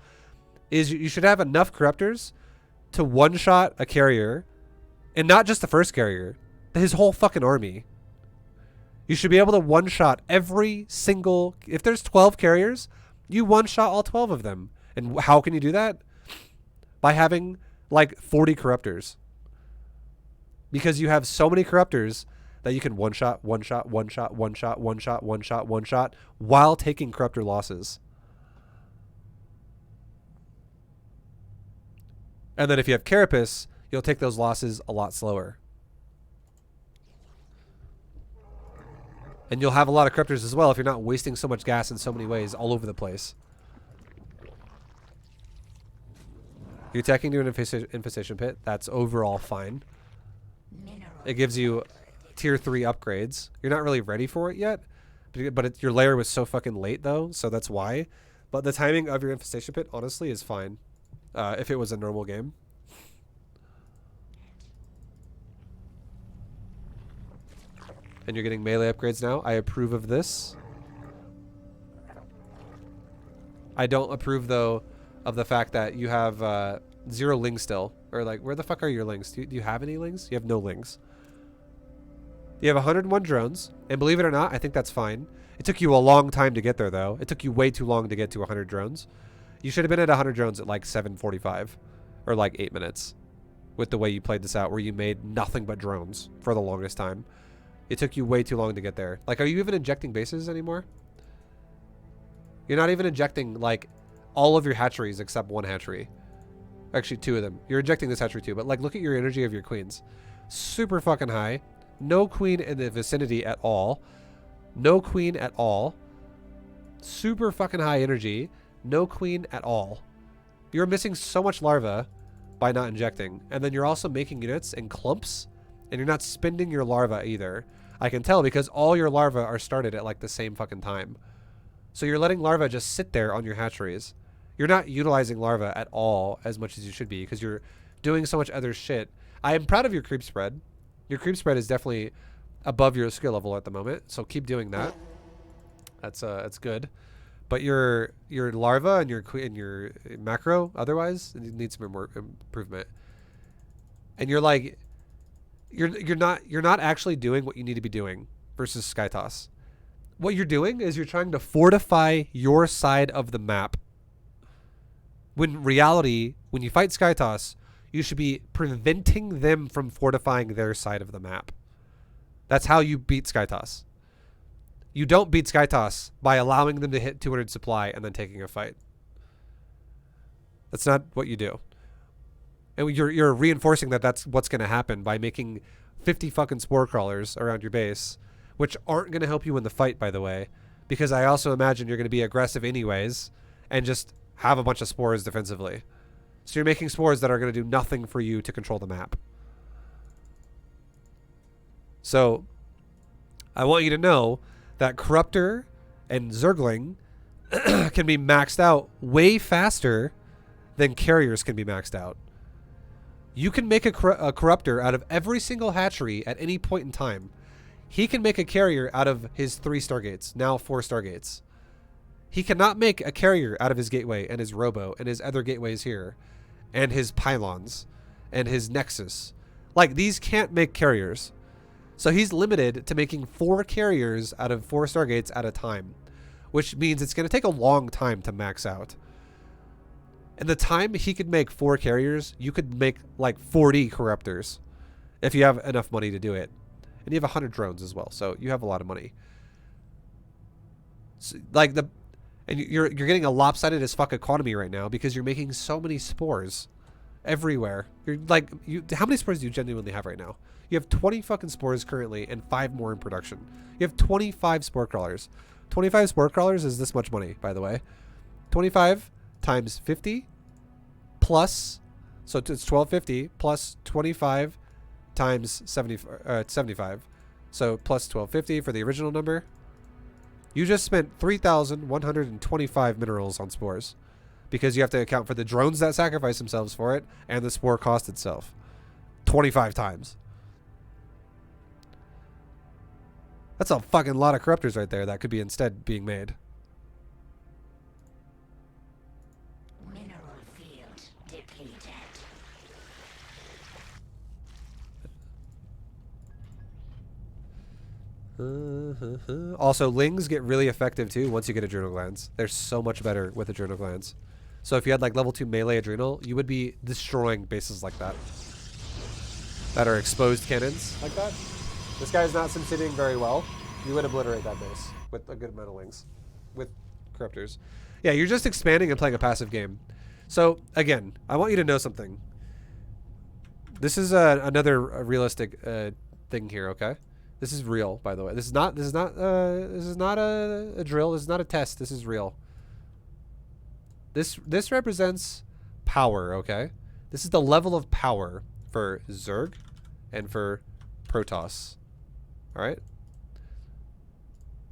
is you should have enough Corruptors to one-shot a carrier, and not just the first carrier, his whole fucking army. You should be able to one-shot every single... If there's 12 carriers, you one-shot all 12 of them. And how can you do that? By having, like, 40 Corruptors. Because you have so many Corruptors that you can one-shot, one-shot, one-shot, one-shot, one-shot, one-shot, one-shot, while taking Corruptor losses. And then if you have Carapace, you'll take those losses a lot slower. And you'll have a lot of Corruptors as well if you're not wasting so much gas in so many ways all over the place. You're attacking to an infestation pit. That's overall fine. It gives you tier 3 upgrades. You're not really ready for it yet. But your layer was so fucking late though, so that's why. But the timing of your infestation pit, honestly, is fine. If it was a normal game. And you're getting melee upgrades now. I approve of this. I don't approve, though, of the fact that you have 0 lings still. Or, like, where the fuck are your lings? Do you have any lings? You have no lings. You have 101 drones. And believe it or not, I think that's fine. It took you a long time to get there, though. It took you way too long to get to 100 drones. You should have been at 100 drones at, like, 7:45. Or, like, 8 minutes. With the way you played this out, where you made nothing but drones for the longest time. It took you way too long to get there. Like, are you even injecting bases anymore? You're not even injecting, like, all of your hatcheries except 1 hatchery. Actually, 2 of them. You're injecting this hatchery too, but, like, look at your energy of your queens. Super fucking high. No queen in the vicinity at all. No queen at all. Super fucking high energy. No queen at all. You're missing so much larva by not injecting. And then you're also making units in clumps. And you're not spending your larva either. I can tell because all your larvae are started at like the same fucking time. So you're letting larvae just sit there on your hatcheries. You're not utilizing larva at all as much as you should be because you're doing so much other shit. I am proud of your creep spread. Your creep spread is definitely above your skill level at the moment, so keep doing that. That's good. But your larva and your macro otherwise needs some more improvement. And you're like you're not actually doing what you need to be doing versus Skytoss. What you're doing is you're trying to fortify your side of the map. When reality, when you fight Skytoss, you should be preventing them from fortifying their side of the map. That's how you beat Skytoss. You don't beat Skytoss by allowing them to hit 200 supply and then taking a fight. That's not what you do. And you're reinforcing that that's what's going to happen by making 50 fucking spore crawlers around your base, which aren't going to help you in the fight, by the way, because I also imagine you're going to be aggressive anyways and just have a bunch of spores defensively. So you're making spores that are going to do nothing for you to control the map. So I want you to know that Corruptor and Zergling can be maxed out way faster than carriers can be maxed out. You can make a Corruptor out of every single hatchery at any point in time. He can make a carrier out of his 3 Stargates, now 4 Stargates. He cannot make a carrier out of his gateway and his robo and his other gateways here and his pylons and his nexus. Like, these can't make carriers. So he's limited to making 4 carriers out of 4 Stargates at a time, which means it's going to take a long time to max out. And the time he could make 4 carriers, you could make like 40 Corruptors if you have enough money to do it. And you have 100 drones as well, so you have a lot of money. So, like and you're getting a lopsided as fuck economy right now because you're making so many spores everywhere. You're like, how many spores do you genuinely have right now? You have 20 fucking spores currently and 5 more in production. You have 25 spore crawlers. 25 spore crawlers is this much money, by the way. 25 times 50 plus, so it's 1250 plus 25 times 75. So plus 1250 for the original number. You just spent 3,125 minerals on spores because you have to account for the drones that sacrifice themselves for it and the spore cost itself. 25 times. That's a fucking lot of corruptors right there that could be instead being made. Mineral field depleted. Also, lings get really effective too once you get adrenal glands. They're so much better with adrenal glands. So if you had like level 2 melee adrenal, you would be destroying bases like that. That are exposed cannons like that. This guy's not sim-sitting very well. You would obliterate that base with a good amount of lings. With corruptors. Yeah, you're just expanding and playing a passive game. So, again, I want you to know something. This is another realistic thing here, okay? This is real, by the way. This is not a drill. This is not a test. This is real. This represents power, okay? This is the level of power for Zerg and for Protoss. All right?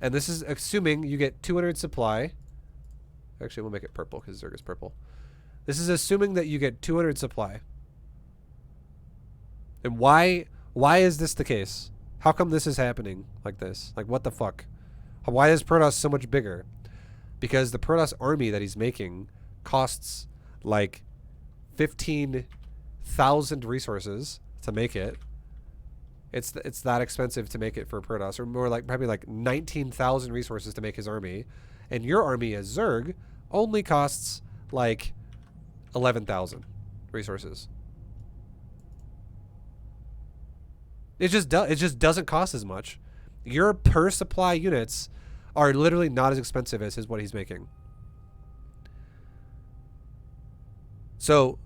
And this is assuming you get 200 supply. Actually, we'll make it purple because Zerg is purple. This is assuming that you get 200 supply. And why is this the case? How come this is happening like this? Like, what the fuck? Why is Protoss so much bigger? Because the Protoss army that he's making costs like 15,000 resources to make it. It's that expensive to make it for Protoss, or more like probably like 19,000 resources to make his army. And your army as Zerg only costs like 11,000 resources. It just doesn't cost as much. Your per supply units are literally not as expensive as what he's making. So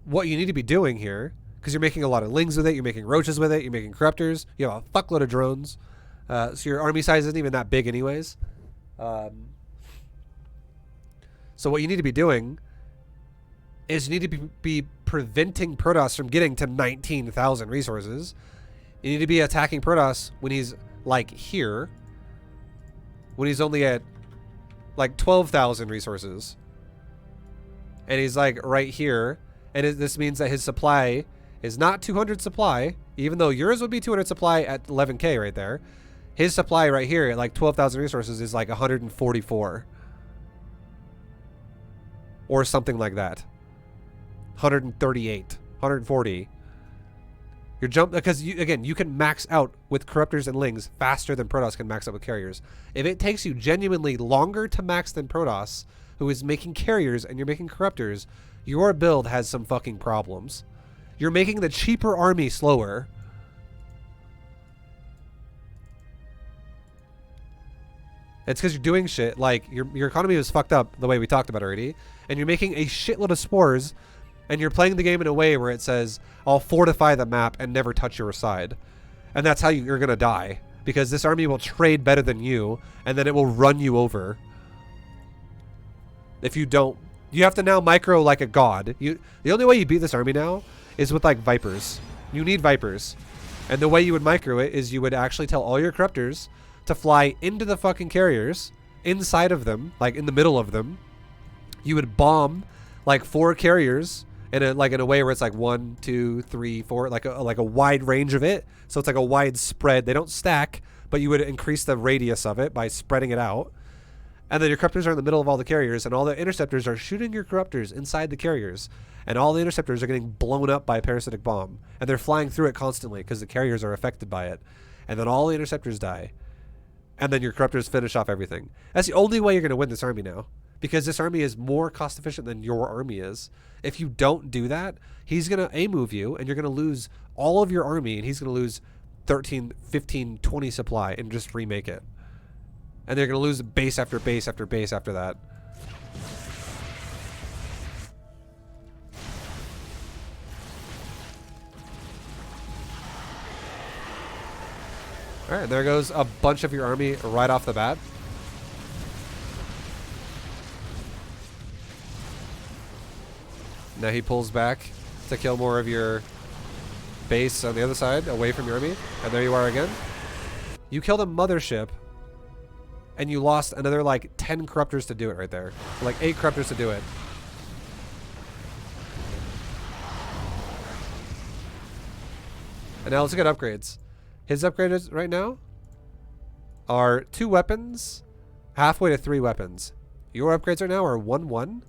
what you need to be doing here, because you're making a lot of lings with it, you're making roaches with it, you're making corruptors, you have a fuckload of drones. So your army size isn't even that big anyways. So what you need to be doing is you need to be preventing Protoss from getting to 19,000 resources. You need to be attacking Protoss when he's like here. When he's only at like 12,000 resources. and he's like right here, and this means that his supply is not 200 supply, even though yours would be 200 supply at 11k right there. His supply right here at like 12,000 resources is like 144 or something like that. 138, 140. Your jump, because you can max out with corruptors and lings faster than Protoss can max out with carriers. If it takes you genuinely longer to max than Protoss, who is making carriers and you're making corruptors, your build has some fucking problems. You're making the cheaper army slower. It's because you're doing shit like your economy was fucked up the way we talked about already, and you're making a shitload of spores, and you're playing the game in a way where it says, I'll fortify the map and never touch your side. And that's how you're going to die, because this army will trade better than you, and then it will run you over. If you don't, you have to now micro like a god. The only way you beat this army now is with like Vipers. You need Vipers. And the way you would micro it is you would actually tell all your corruptors to fly into the fucking carriers, inside of them, like in the middle of them. You would bomb like 4 carriers in a way where it's like 1, 2, 3, 4, like a wide range of it. So it's like a wide spread. They don't stack, but you would increase the radius of it by spreading it out. And then your corruptors are in the middle of all the carriers, and all the interceptors are shooting your corruptors inside the carriers. And all the interceptors are getting blown up by a parasitic bomb. And they're flying through it constantly because the carriers are affected by it. And then all the interceptors die. And then your corruptors finish off everything. That's the only way you're going to win this army now. Because this army is more cost efficient than your army is. If you don't do that, he's going to A-move you, and you're going to lose all of your army, and he's going to lose 13, 15, 20 supply and just remake it. And they're going to lose base after base after base after that. Alright, there goes a bunch of your army right off the bat. Now he pulls back to kill more of your base on the other side, away from your army. And there you are again. You killed a mothership, and you lost another like 10 corruptors to do it right there. Like 8 corruptors to do it. And now let's look at upgrades. His upgrades right now are 2 weapons, halfway to 3 weapons. Your upgrades right now are 1-1,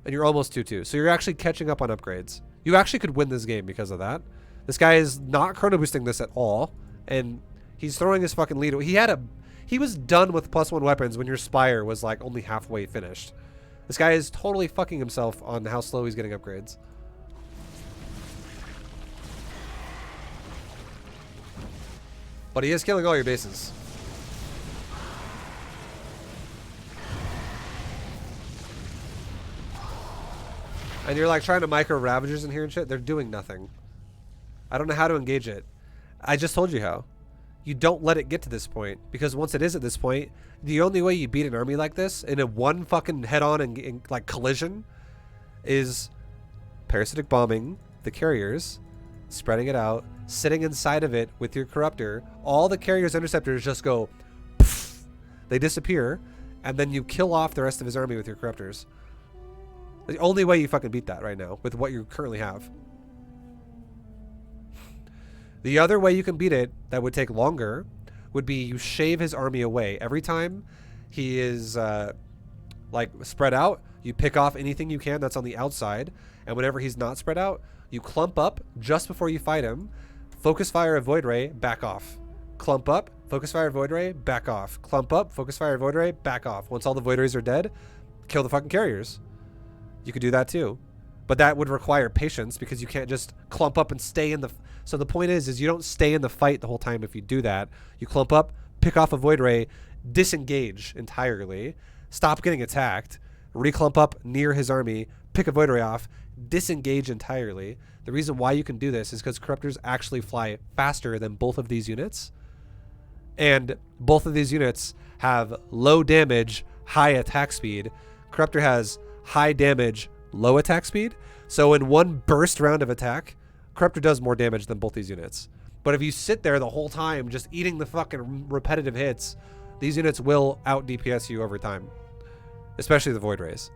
and you're almost 2-2. So you're actually catching up on upgrades. You actually could win this game because of that. This guy is not chrono boosting this at all, and he's throwing his fucking lead. He was done with +1 weapons when your Spire was like only halfway finished. This guy is totally fucking himself on how slow he's getting upgrades. But he is killing all your bases. And you're like trying to micro Ravagers in here and shit. They're doing nothing. I don't know how to engage it. I just told you how. You don't let it get to this point, because once it is at this point, the only way you beat an army like this in a one fucking head-on and like collision is parasitic bombing the carriers, spreading it out, sitting inside of it with your corruptor. All the carriers' interceptors just go poof, they disappear, and then you kill off the rest of his army with your corruptors. The only way you fucking beat that right now with what you currently have. The other way you can beat it that would take longer would be you shave his army away. Every time he is like spread out, you pick off anything you can that's on the outside, and whenever he's not spread out, you clump up just before you fight him, focus fire a void ray, back off. Clump up, focus fire void ray, back off. Clump up, focus fire void ray, back off. Once all the void rays are dead, kill the fucking carriers. You could do that too. But that would require patience, because you can't just clump up and stay in the... So the point is you don't stay in the fight the whole time if you do that. You clump up, pick off a void ray, disengage entirely, stop getting attacked, reclump up near his army, pick a void ray off, disengage entirely. The reason why you can do this is because corruptors actually fly faster than both of these units. And both of these units have low damage, high attack speed. Corruptor has high damage, low attack speed. So in one burst round of attack, Corruptor does more damage than both these units. But if you sit there the whole time just eating the fucking repetitive hits, these units will out DPS you over time. Especially the Void Rays.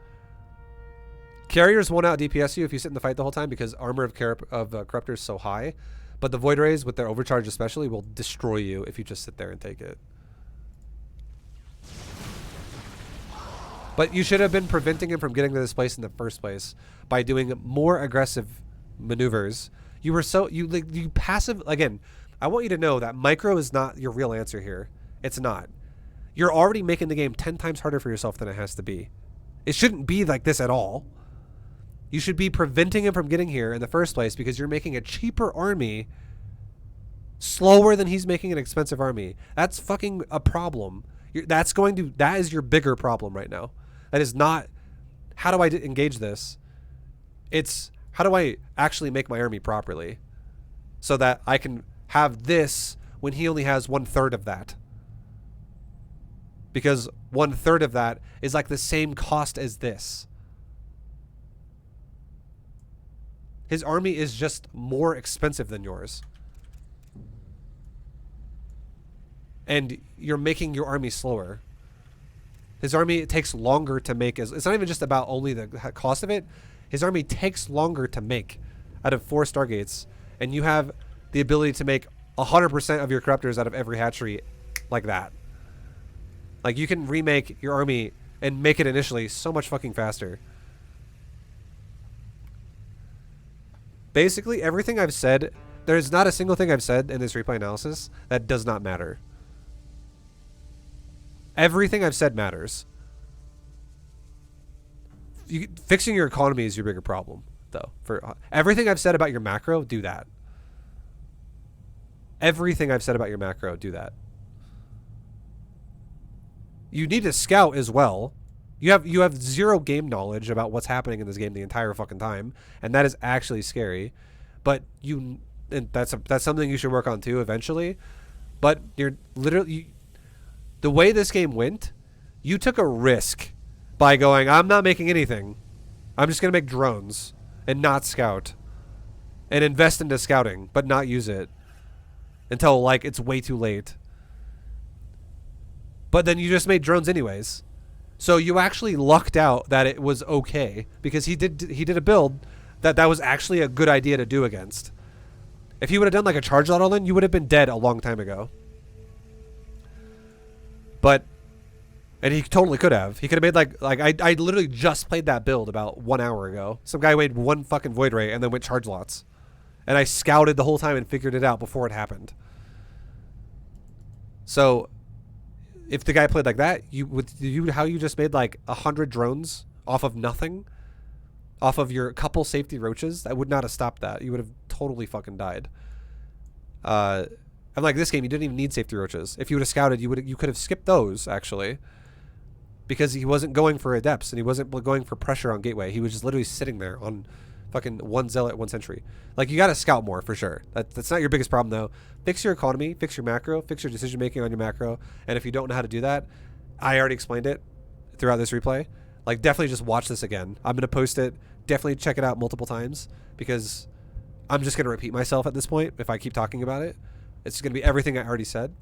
Carriers won't out DPS you if you sit in the fight the whole time because armor of Corruptor is so high. But the Void Rays, with their overcharge especially, will destroy you if you just sit there and take it. But you should have been preventing him from getting to this place in the first place by doing more aggressive maneuvers. You were so you passive again. I want you to know that micro is not your real answer here. It's not. You're already making the game 10 times harder for yourself than it has to be. It shouldn't be like this at all. You should be preventing him from getting here in the first place because you're making a cheaper army slower than he's making an expensive army. That's fucking a problem. That is your bigger problem right now. That is not, how do I engage this? It's, how do I actually make my army properly so that I can have this when he only has 1/3 of that? Because 1/3 of that is like the same cost as this. His army is just more expensive than yours. And you're making your army slower. His army takes longer to make. It's not even just about only the cost of it. His army takes longer to make out of 4 Stargates. And you have the ability to make 100% of your Corruptors out of every hatchery like that. Like, you can remake your army and make it initially so much fucking faster. Basically, everything I've said, there's not a single thing I've said in this replay analysis that does not matter. Everything I've said matters. Fixing your economy is your bigger problem, though. For everything I've said about your macro, do that. Everything I've said about your macro, do that. You need to scout as well. You have zero game knowledge about what's happening in this game the entire fucking time, and that is actually scary. But that's something you should work on too eventually. But you're literally the way this game went, you took a risk by going, I'm not making anything. I'm just gonna make drones and not scout, and invest into scouting, but not use it until like it's way too late. But then you just made drones anyways. So you actually lucked out that it was okay because he did a build that was actually a good idea to do against. If he would have done like a charge lot all in, you would have been dead a long time ago. And he totally could have. He could have made like I literally just played that build about 1 hour ago. Some guy made 1 fucking Void Ray and then went charge lots. And I scouted the whole time and figured it out before it happened. So if the guy played like that, how you just made like 100 drones off of nothing, off of your couple safety roaches, that would not have stopped that. You would have totally fucking died. And like this game, you didn't even need safety roaches. If you would have scouted, you could have skipped those actually, because he wasn't going for adepts and he wasn't going for pressure on gateway. He was just literally sitting there on fucking 1 zealot, 1 sentry. Like, you got to scout more for sure. That's not your biggest problem though. Fix your economy, fix your macro, fix your decision making on your macro. And if you don't know how to do that, I already explained it throughout this replay. Like, definitely just watch this again. I'm going to post it. Definitely check it out multiple times because I'm just going to repeat myself at this point. If I keep talking about it, it's going to be everything I already said.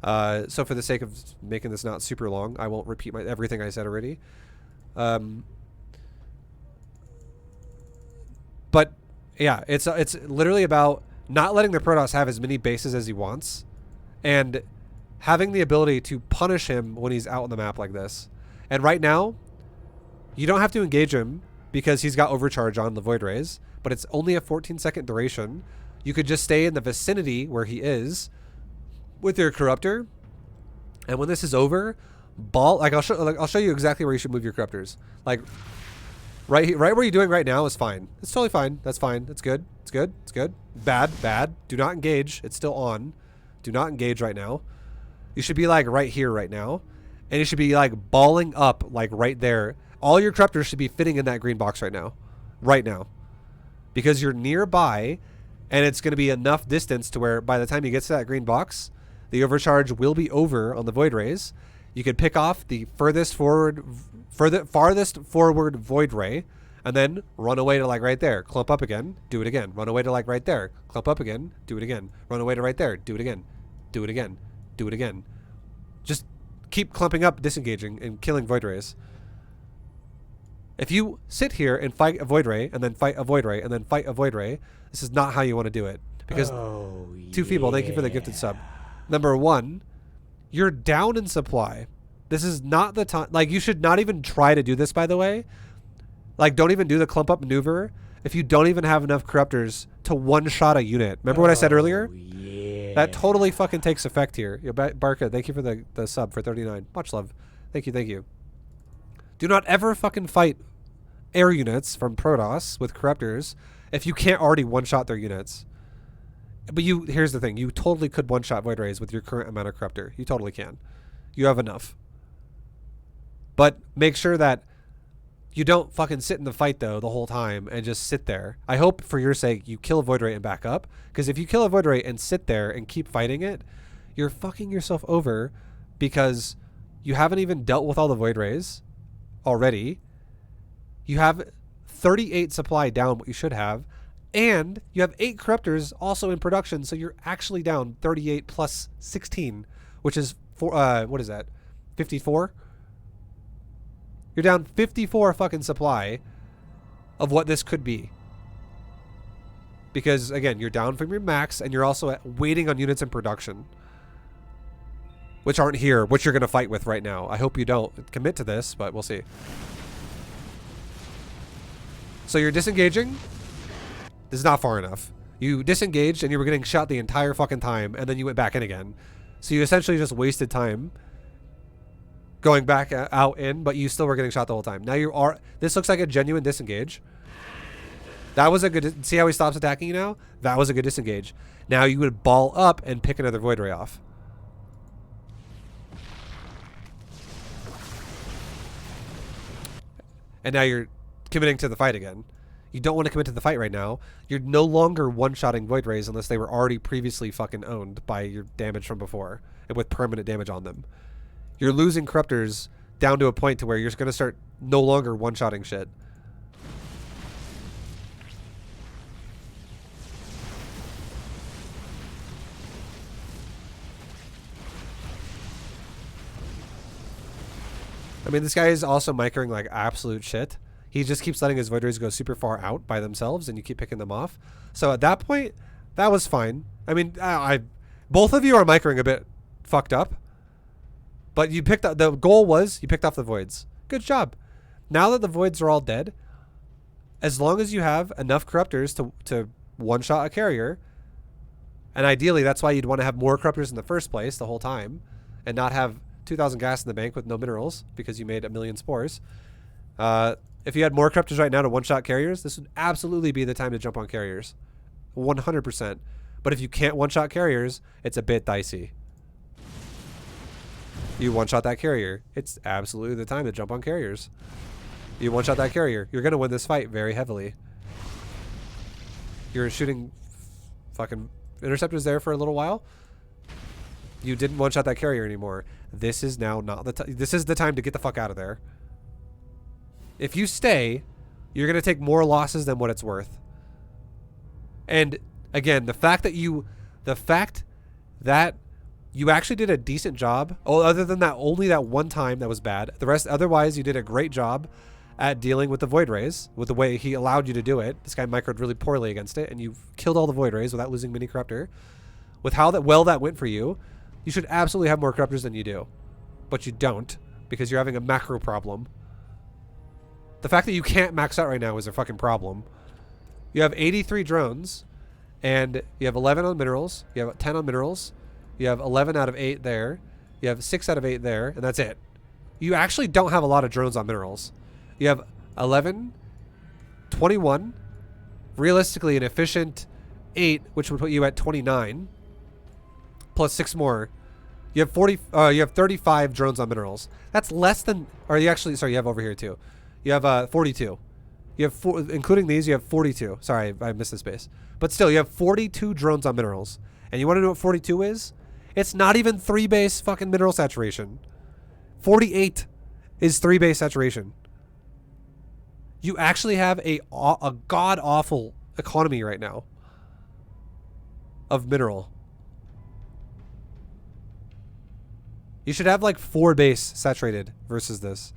So for the sake of making this not super long, I won't repeat everything I said already. But yeah, it's literally about not letting the Protoss have as many bases as he wants and having the ability to punish him when he's out on the map like this. And right now, you don't have to engage him because he's got overcharge on the Void Rays, but it's only a 14-second duration. You could just stay in the vicinity where he is with your Corruptor, and when this is over, I'll show you exactly where you should move your Corruptors. Like right where you're doing right now is fine. It's totally fine. That's fine. It's good. It's good. It's good. Bad. Do not engage. It's still on. Do not engage right now. You should be like right here right now, and you should be like balling up like right there. All your Corruptors should be fitting in that green box right now, because you're nearby, and it's going to be enough distance to where by the time you get to that green box, the overcharge will be over on the Void Rays. You could pick off the farthest forward Void Ray, and then run away to like right there, clump up again, do it again, run away to like right there, clump up again, do it again, run away to right there, do it again, do it again, do it again. Just keep clumping up, disengaging, and killing Void Rays. If you sit here and fight a Void Ray, and then fight a Void Ray, and then fight a Void Ray, this is not how you want to do it. Because Too Feeble, thank you for the gifted sub. Number one, you're down in supply. This is not the time. Like, you should not even try to do this, by the way. Like, don't even do the clump up maneuver if you don't even have enough corruptors to one-shot a unit. Remember what I said earlier? Yeah. That totally fucking takes effect here. Yo, Barca, thank you for the sub for 39. Much love. Thank you, thank you. Do not ever fucking fight air units from Protoss with corruptors if you can't already one-shot their units. But here's the thing. You totally could one-shot Void Rays with your current amount of corruptor. You totally can. You have enough. But make sure that you don't fucking sit in the fight, though, the whole time and just sit there. I hope, for your sake, you kill a Void Ray and back up. Because if you kill a Void Ray and sit there and keep fighting it, you're fucking yourself over because you haven't even dealt with all the Void Rays already. You have 38 supply down what you should have. And you have 8 corruptors also in production, so you're actually down 38 plus 16, which is, what is that, 54? You're down 54 fucking supply of what this could be. Because, again, you're down from your max, and you're also waiting on units in production. Which aren't here, which you're going to fight with right now. I hope you don't commit to this, but we'll see. So you're disengaging. This is not far enough. You disengaged, and you were getting shot the entire fucking time, and then you went back in again. So you essentially just wasted time going back out in, but you still were getting shot the whole time. Now you are. This looks like a genuine disengage. That was a good. See how he stops attacking you now? That was a good disengage. Now you would ball up and pick another Void Ray off. And now you're committing to the fight again. You don't want to commit to the fight right now. You're no longer one-shotting Void Rays unless they were already previously fucking owned by your damage from before and with permanent damage on them. You're losing corruptors down to a point to where you're going to start no longer one-shotting shit. I mean, this guy is also microing like absolute shit. He just keeps letting his Void Rays go super far out by themselves, and you keep picking them off. So at that point, that was fine. I mean, both of you are microing a bit fucked up. But you picked up, the goal was you picked off the Voids. Good job. Now that the Voids are all dead, as long as you have enough corruptors to one-shot a carrier, and ideally that's why you'd want to have more corruptors in the first place the whole time, and not have 2,000 gas in the bank with no minerals because you made 1,000,000 spores. If you had more corruptors right now to one-shot carriers, this would absolutely be the time to jump on carriers. 100%. But if you can't one-shot carriers, it's a bit dicey. You one-shot that carrier, it's absolutely the time to jump on carriers. You one-shot that carrier, you're going to win this fight very heavily. You're shooting fucking interceptors there for a little while. You didn't one-shot that carrier anymore. This is now not the time. This is the time to get the fuck out of there. If you stay, you're going to take more losses than what it's worth. And again, the fact that you actually did a decent job, other than that, only that one time that was bad. The rest, otherwise, you did a great job at dealing with the Void Rays, with the way he allowed you to do it. This guy microed really poorly against it, and you killed all the Void Rays without losing mini corruptor. With how that went for you, you should absolutely have more corruptors than you do. But you don't, because you're having a macro problem. The fact that you can't max out right now is a fucking problem. You have 83 drones, and you have 11 on minerals, you have 10 on minerals, you have 11 out of 8 there, you have 6 out of 8 there, and that's it. You actually don't have a lot of drones on minerals. You have 11, 21, realistically an efficient 8, which would put you at 29, plus 6 more. You have 35 drones on minerals. That's less than, or you actually, sorry, you have over here too. You have 42. You have including these, you have 42. Sorry, I missed the space. But still, you have 42 drones on minerals. And you want to know what 42 is? It's not even 3 base fucking mineral saturation. 48 is 3 base saturation. You actually have a god-awful economy right now of mineral. You should have like 4 base saturated versus this.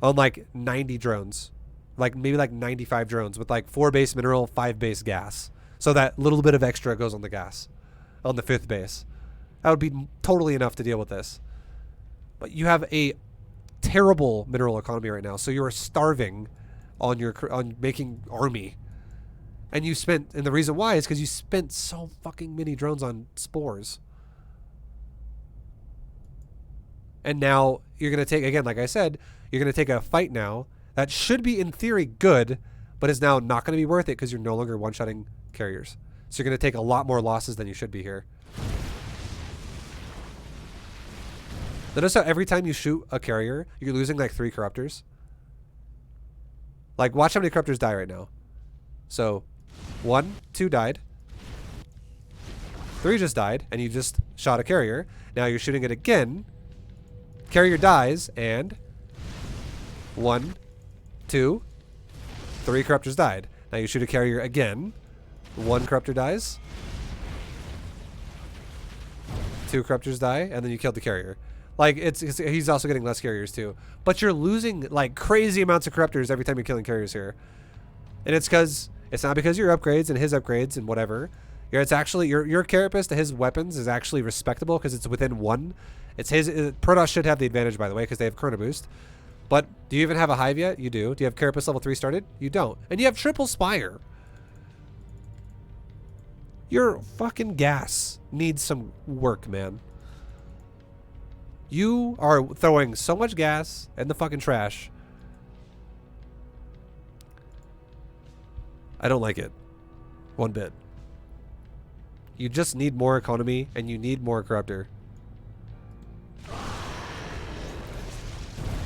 on like 90 drones, like maybe like 95 drones with like 4 base mineral, 5 base gas. So that little bit of extra goes on the gas on the 5th base. That would be totally enough to deal with this. But you have a terrible mineral economy right now. So you're starving on making army. And the reason why is because you spent so fucking many drones on spores. And now you're going to take, again, like I said, you're going to take a fight now that should be in theory good, but is now not going to be worth it because you're no longer one-shotting carriers. So you're going to take a lot more losses than you should be here. Notice how every time you shoot a carrier, you're losing like 3 corruptors. Like, watch how many corruptors die right now. So, 1, 2 died. 3 just died, and you just shot a carrier. Now you're shooting it again. Carrier dies, and 1, 2, 3 corruptors died. Now you shoot a carrier again. 1 corruptor dies. 2 corruptors die, and then you killed the carrier. Like, he's also getting less carriers too. But you're losing like crazy amounts of corruptors every time you're killing carriers here. And it's not because of your upgrades and his upgrades and whatever. It's actually your carapace to his weapons is actually respectable because it's within 1. It's his. Protoss should have the advantage, by the way, because they have Chrono Boost. But do you even have a hive yet? You do. Do you have carapace level 3 started? You don't. And you have triple Spire. Your fucking gas needs some work, man. You are throwing so much gas in the fucking trash. I don't like it. One bit. You just need more economy, and you need more corruptor.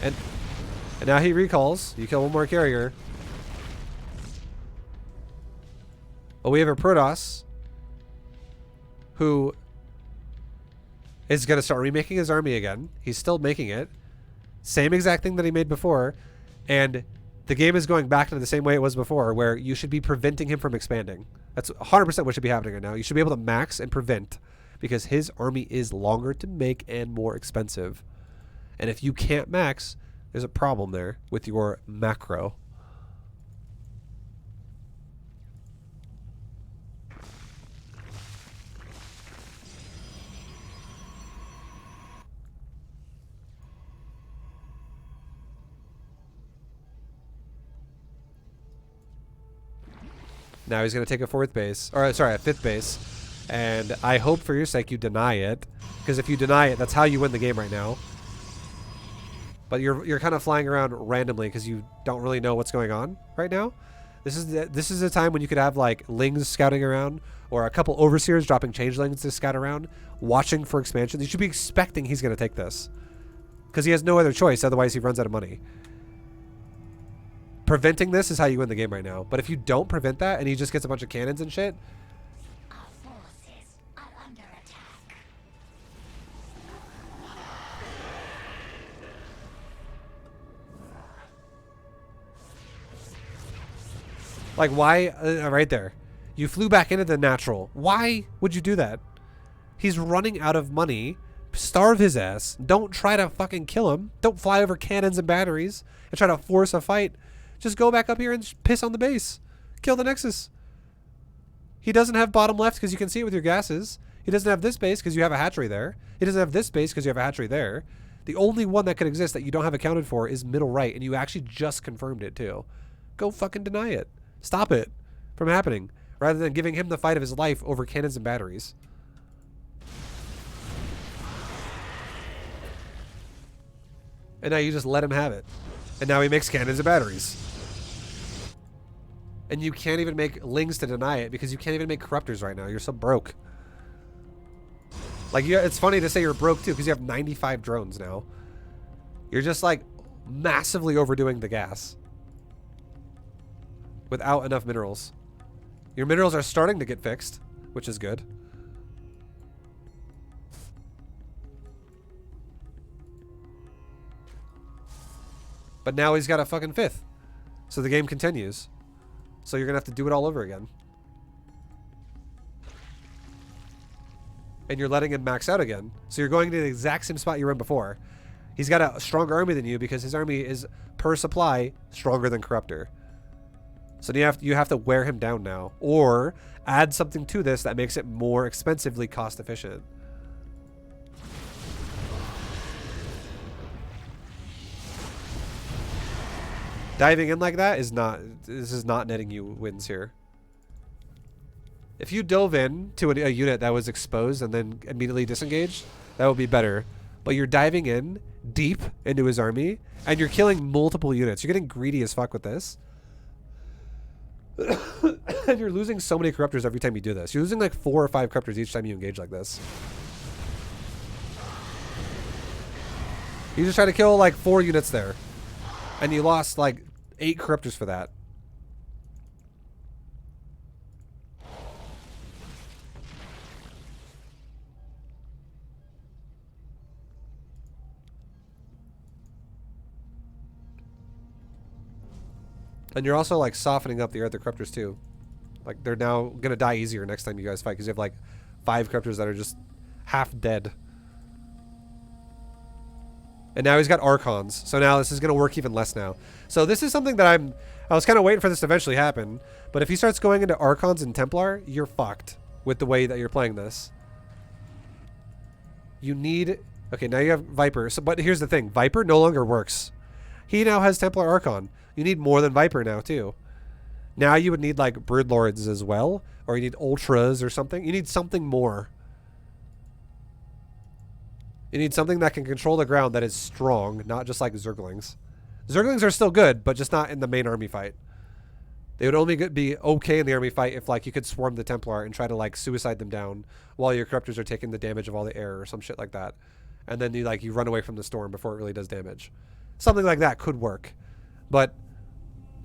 And now he recalls. You kill one more carrier. But we have a Protoss who is going to start remaking his army again. He's still making it. Same exact thing that he made before. And the game is going back to the same way it was before, where you should be preventing him from expanding. That's 100% what should be happening right now. You should be able to max and prevent, because his army is longer to make and more expensive. And if you can't max, there's a problem there with your macro. Now he's going to take a 4th base, or sorry, a 5th base. And I hope for your sake you deny it, because if you deny it, that's how you win the game right now. But you're kind of flying around randomly because you don't really know what's going on right now. This is a time when you could have like lings scouting around, or a couple overseers dropping changelings to scout around, watching for expansions. You should be expecting he's going to take this, because he has no other choice. Otherwise, he runs out of money. Preventing this is how you win the game right now. But if you don't prevent that and he just gets a bunch of cannons and shit, Our forces are under attack. like why? Right there, you flew back into the natural. Why would you do that? He's running out of money. Starve his ass. Don't try to fucking kill him. Don't fly over cannons and batteries and try to force a fight. Just go back up here and piss on the base. Kill the Nexus. He doesn't have bottom left because you can see it with your gases. He doesn't have this base because you have a hatchery there. He doesn't have this base because you have a hatchery there. The only one that could exist that you don't have accounted for is middle right, and you actually just confirmed it too. Go fucking deny it. Stop it from happening, rather than giving him the fight of his life over cannons and batteries. And now you just let him have it. And now he makes cannons and batteries. And you can't even make lings to deny it because you can't even make corruptors right now. You're so broke. Like, yeah, it's funny to say you're broke too because you have 95 drones now. You're just like massively overdoing the gas without enough minerals. Your minerals are starting to get fixed, which is good. But now he's got a fucking 5th. So the game continues. So you're going to have to do it all over again. And you're letting him max out again. So you're going to the exact same spot you were in before. He's got a stronger army than you because his army is per supply stronger than Corruptor. So you have to wear him down now, or add something to this that makes it more expensively cost efficient. Diving in like that is not, this is not netting you wins here. If you dove in to a unit that was exposed and then immediately disengaged, that would be better. But you're diving in deep into his army and you're killing multiple units. You're getting greedy as fuck with this. And you're losing so many Corruptors every time you do this. You're losing like 4 or 5 Corruptors each time you engage like this. You just try to kill like 4 units there. And you lost like 8 Corruptors for that. And you're also like softening up the other Corruptors too. Like they're now gonna die easier next time you guys fight because you have like 5 Corruptors that are just half dead. And now he's got Archons, so now this is gonna work even less now. So this is something that I was kind of waiting for this to eventually happen, but if he starts going into Archons and Templar, you're fucked with the way that you're playing this. You need, okay, now you have Viper. So, but here's the thing, Viper no longer works. He now has Templar Archon. You need more than Viper now too. Now you would need like Broodlords as well, or you need Ultras or something. You need something more. You need something that can control the ground that is strong, not just like Zerglings. Zerglings are still good, but just not in the main army fight. They would only be okay in the army fight if like you could swarm the Templar and try to like suicide them down while your Corruptors are taking the damage of all the air or some shit like that. And then you run away from the storm before it really does damage. Something like that could work. But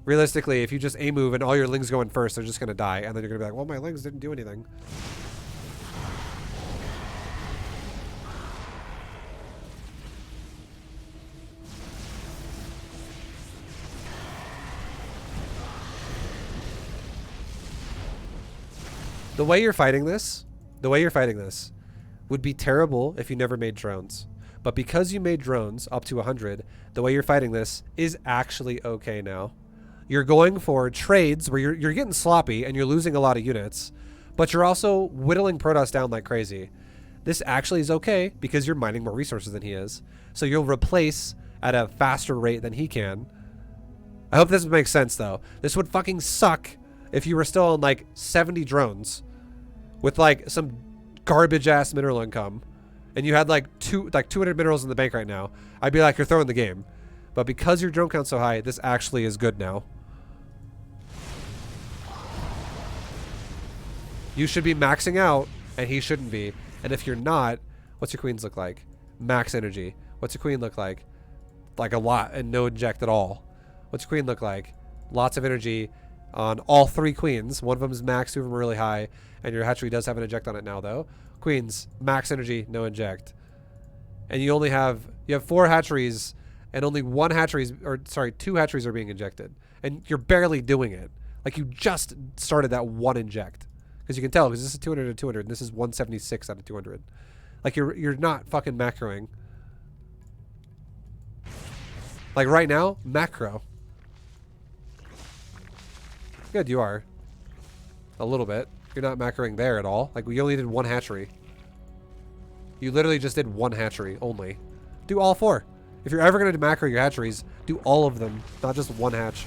realistically, if you just A-move and all your Lings go in first, they're just going to die. And then you're going to be like, well, my Lings didn't do anything. The way you're fighting this would be terrible if you never made drones. But because you made drones up to 100, the way you're fighting this is actually okay now. You're going for trades where you're getting sloppy and you're losing a lot of units, but you're also whittling Protoss down like crazy. This actually is okay because you're mining more resources than he is. So you'll replace at a faster rate than he can. I hope this makes sense though. This would fucking suck if you were still on like 70 drones with like some garbage ass mineral income. And you had like 200 minerals in the bank right now, I'd be like, you're throwing the game. But because your drone count's so high, this actually is good now. You should be maxing out, and he shouldn't be. And if you're not, what's your queens look like? Max energy. What's your queen look like? Like a lot and no inject at all. What's your queen look like? Lots of energy on all 3 queens. One of them is max, 2 of them are really high. And your hatchery does have an inject on it now though. Queens, max energy, no inject. And you have 4 hatcheries and only 2 hatcheries are being injected. And you're barely doing it. Like you just started that 1 inject. Because you can tell, because this is 200 to 200 and this is 176 out of 200. Like you're not fucking macroing. Like right now, macro. Good, you are. A little bit. You're not macroing there at all. Like we only did 1 hatchery. You literally just did 1 hatchery only. Do all 4. If you're ever going to macro your hatcheries, do all of them, not just 1 hatch.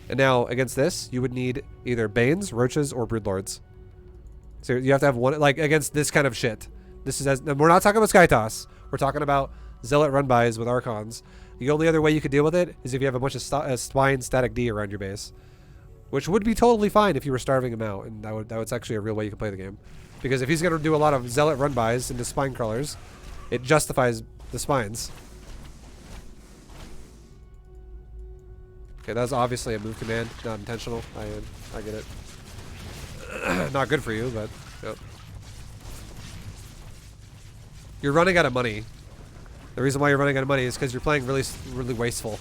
And now against this, you would need either Banes, Roaches, or Broodlords. So you have to have one, like against this kind of shit. This is we're not talking about Skytoss. We're talking about Zealot run-bys with Archons. The only other way you could deal with it is if you have a bunch of Spine Static D around your base. Which would be totally fine if you were starving him out, and that was actually a real way you could play the game. Because if he's going to do a lot of Zealot run-bys into Spine Crawlers, it justifies the Spines. Okay, that was obviously a move command, not intentional. I get it. Not good for you, but yep. You're running out of money. The reason why you're running out of money is because you're playing really, really wasteful.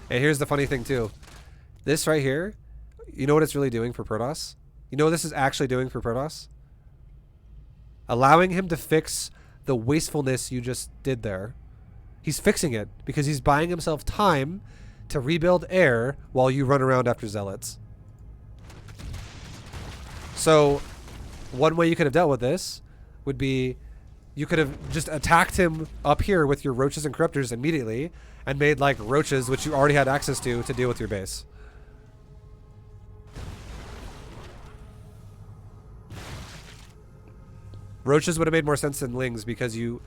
And here's the funny thing too. This right here, you know what it's really doing for Protoss? You know what this is actually doing for Protoss? allowing him to fix the wastefulness you just did there. He's fixing it because he's buying himself time to rebuild air while you run around after zealots. So one way you could have dealt with this would be you could have just attacked him up here with your roaches and corruptors immediately and made like roaches, which you already had access to deal with your base. Roaches would have made more sense than Lings because you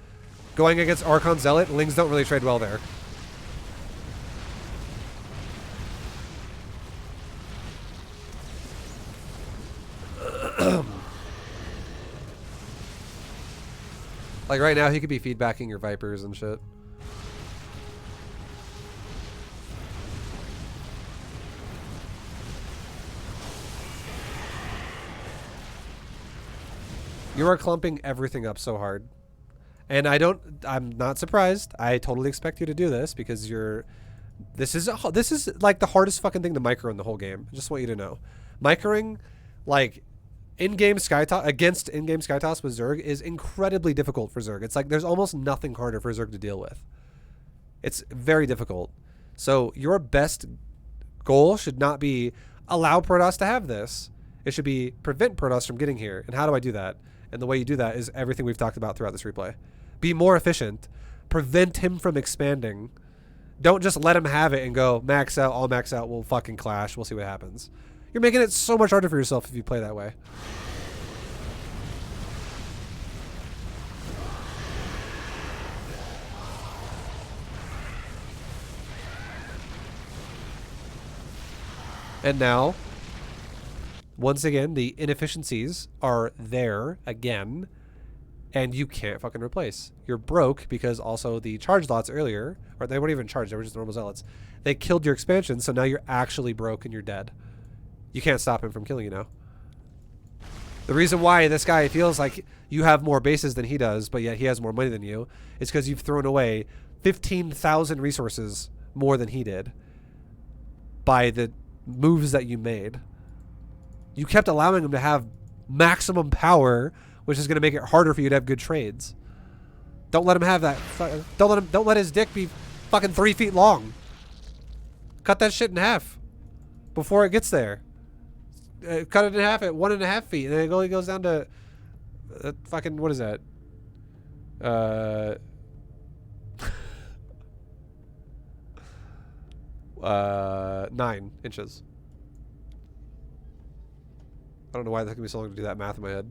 going against Archon Zealot, Lings don't really trade well there. Like right now, he could be feedbacking your Vipers and shit. You are clumping everything up so hard. And I'm not surprised. I totally expect you to do this because this is like the hardest fucking thing to micro in the whole game. I just want you to know. Microing, like, in-game Skytoss, against in-game Skytoss with Zerg is incredibly difficult for Zerg. It's like there's almost nothing harder for Zerg to deal with. It's very difficult. So your best goal should not be allow Protoss to have this. It should be prevent Protoss from getting here. And how do I do that? And the way you do that is everything we've talked about throughout this replay. Be more efficient. Prevent him from expanding. Don't just let him have it and go max out, all max out, we'll fucking clash, we'll see what happens. You're making it so much harder for yourself if you play that way. And now, once again, the inefficiencies are there again, and you can't fucking replace. You're broke because also the charge lots earlier, or they weren't even charged, they were just normal zealots. They killed your expansion, so now you're actually broke and you're dead. You can't stop him from killing you now. The reason why this guy feels like you have more bases than he does, but yet he has more money than you, is because you've thrown away 15,000 resources more than he did by the moves that you made. You kept allowing him to have maximum power, which is going to make it harder for you to have good trades. Don't let him have that. Don't let his dick be fucking 3 feet long. Cut that shit in half before it gets there. Cut it in half at 1.5 feet, and then it only goes down to fucking, what is that? 9 inches. I don't know why that took me so long to do that math in my head.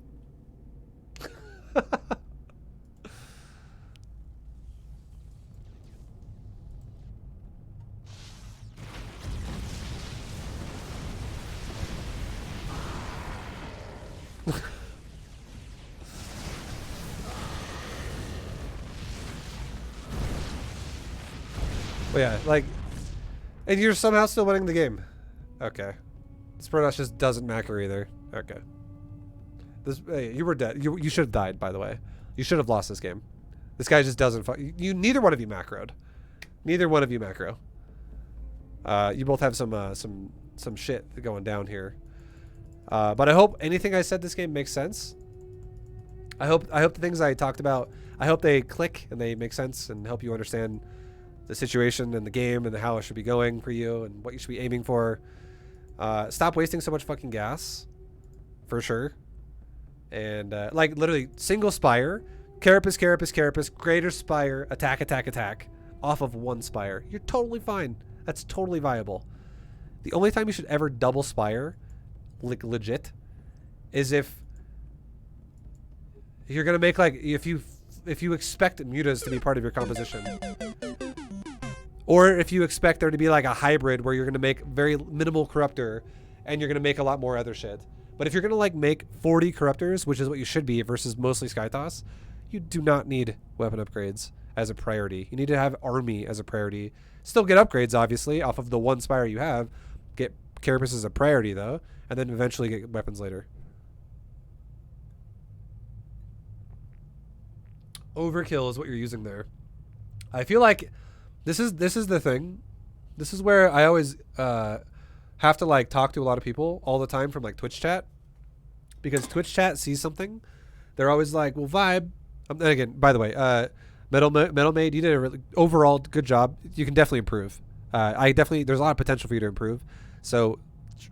But yeah, like, and you're somehow still winning the game. Okay. This Protoss just doesn't macro either. Okay. Hey, you were dead. You should have died, by the way. You should have lost this game. This guy just doesn't. Neither one of you macroed. Neither one of you macro. You both have some shit going down here. But I hope anything I said this game makes sense. I hope the things I talked about, I hope they click and they make sense and help you understand the situation and the game and how it should be going for you and what you should be aiming for. Stop wasting so much fucking gas, for sure. And like literally single Spire, Carapace, Greater Spire, attack, off of one Spire. You're totally fine. That's totally viable. The only time you should ever double Spire, like legit, is if you're gonna make like if you expect mutas to be part of your composition. Or if you expect there to be like a hybrid where you're going to make very minimal corruptor and you're going to make a lot more other shit. But if you're going to like make 40 corruptors, which is what you should be versus mostly Skytoss, you do not need weapon upgrades as a priority. You need to have army as a priority. Still get upgrades, obviously, off of the one Spire you have. Get Carapace as a priority, though, and then eventually get weapons later. Overkill is what you're using there. I feel like this is the thing. This is where I always have to like talk to a lot of people all the time from like Twitch chat, because Twitch chat sees something They're always like, well, Vibe. And again, by the way, Metal Maid, you did a really, overall good job. You can definitely improve. There's a lot of potential for you to improve. So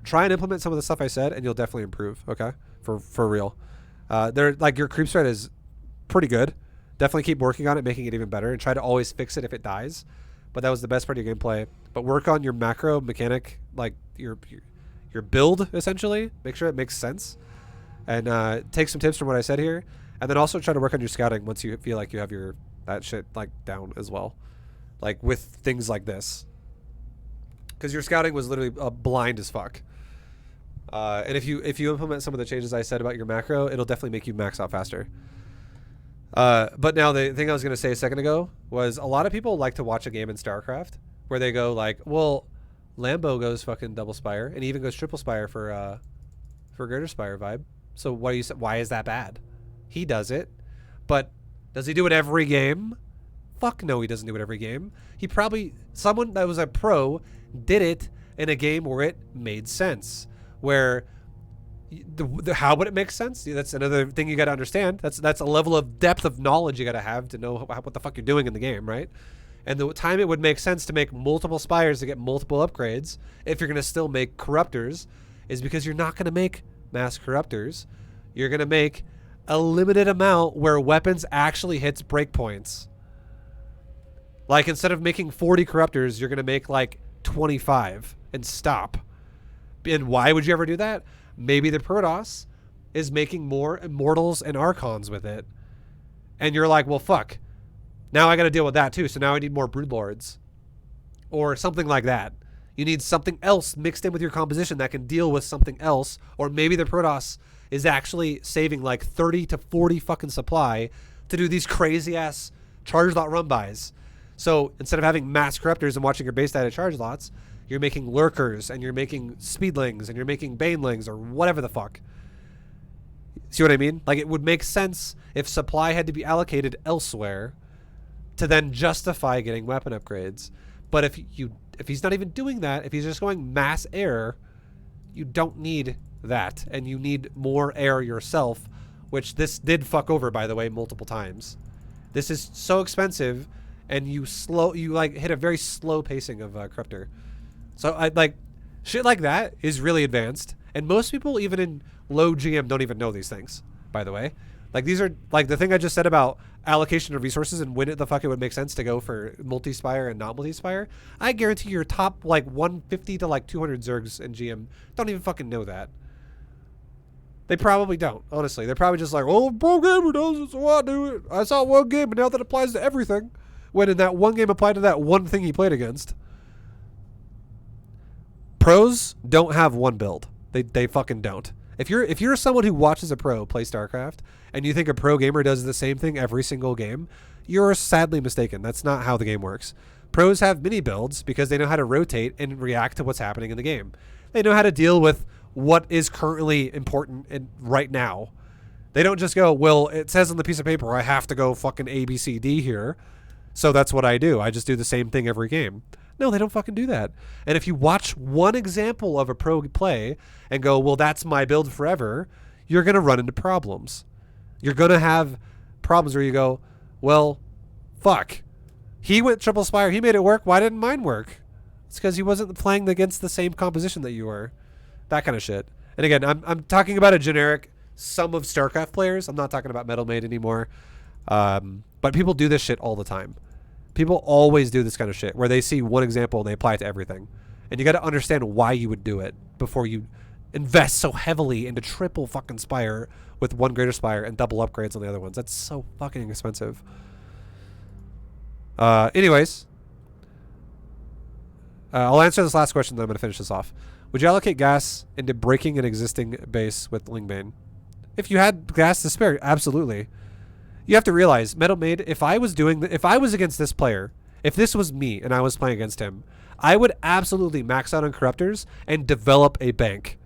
try and implement some of the stuff I said, and you'll definitely improve. Okay, for real. They're like your creep spread is pretty good. Definitely keep working on it, making it even better, and try to always fix it if it dies. But that was the best part of your gameplay. But work on your macro mechanic, like your build essentially. Make sure it makes sense, and take some tips from what I said here, and then also try to work on your scouting once you feel like you have that shit like down as well, like with things like this, because your scouting was literally blind as fuck. And if you implement some of the changes I said about your macro, it'll definitely make you max out faster. But now the thing I was going to say a second ago was a lot of people like to watch a game in StarCraft where they go like, well, Lambo goes fucking double Spire and he even goes triple Spire for Greater Spire Vibe. So why is that bad? He does it, but does he do it every game? Fuck no, he doesn't do it every game. Someone that was a pro did it in a game where it made sense. Where how would it make sense? That's another thing you got to understand. That's a level of depth of knowledge you got to have to know what the fuck you're doing in the game, right? And the time it would make sense to make multiple Spires to get multiple upgrades, if you're going to still make Corruptors, is because you're not going to make mass Corruptors. You're going to make a limited amount where weapons actually hits breakpoints. Like instead of making 40 Corruptors, you're going to make like 25 and stop. And why would you ever do that? Maybe the Protoss is making more Immortals and Archons with it. And you're like, well, fuck. Now I got to deal with that too. So now I need more Broodlords. Or something like that. You need something else mixed in with your composition that can deal with something else. Or maybe the Protoss is actually saving like 30 to 40 fucking supply to do these crazy ass charge lot run bys. So instead of having mass Corruptors and watching your base die to charge lots, you're making Lurkers, and you're making Speedlings, and you're making Banelings, or whatever the fuck. See what I mean? Like, it would make sense if supply had to be allocated elsewhere to then justify getting weapon upgrades. But if he's not even doing that, if he's just going mass air, you don't need that. And you need more air yourself, which this did fuck over, by the way, multiple times. This is so expensive, and you like hit a very slow pacing of Corruptor. So I like shit like that is really advanced, and most people even in low GM don't even know these things, by the way. Like these are like the thing I just said about allocation of resources and when the fuck it would make sense to go for multi-spire and not multi-spire. I guarantee your top like 150 to like 200 Zergs in GM don't even fucking know that. They probably don't, honestly. They're probably just like, oh, pro gamer does it, so I do it. I saw one game, and now that applies to everything. When in that one game applied to that one thing he played against. Pros don't have one build. They fucking don't. If you're someone who watches a pro play StarCraft and you think a pro gamer does the same thing every single game, you're sadly mistaken. That's not how the game works. Pros have mini builds because they know how to rotate and react to what's happening in the game. They know how to deal with what is currently important right now. They don't just go, well, it says on the piece of paper I have to go fucking A, B, C, D here, so that's what I do. I just do the same thing every game. No, they don't fucking do that. And if you watch one example of a pro play and go, well, that's my build forever, you're going to run into problems. You're going to have problems where you go, well, fuck. He went triple Spire. He made it work. Why didn't mine work? It's because he wasn't playing against the same composition that you were. That kind of shit. And again, I'm talking about a generic sum of StarCraft players. I'm not talking about Metal Maid anymore. But people do this shit all the time. People always do this kind of shit where they see one example and they apply it to everything. And you got to understand why you would do it before you invest so heavily into triple fucking Spire with one Greater Spire and double upgrades on the other ones. That's so fucking expensive. Anyways, I'll answer this last question, then I'm going to finish this off. Would you allocate gas into breaking an existing base with Lingbane? If you had gas to spare, absolutely. You have to realize, Metal Maid, if I was against this player, if this was me and I was playing against him, I would absolutely max out on Corruptors and develop a bank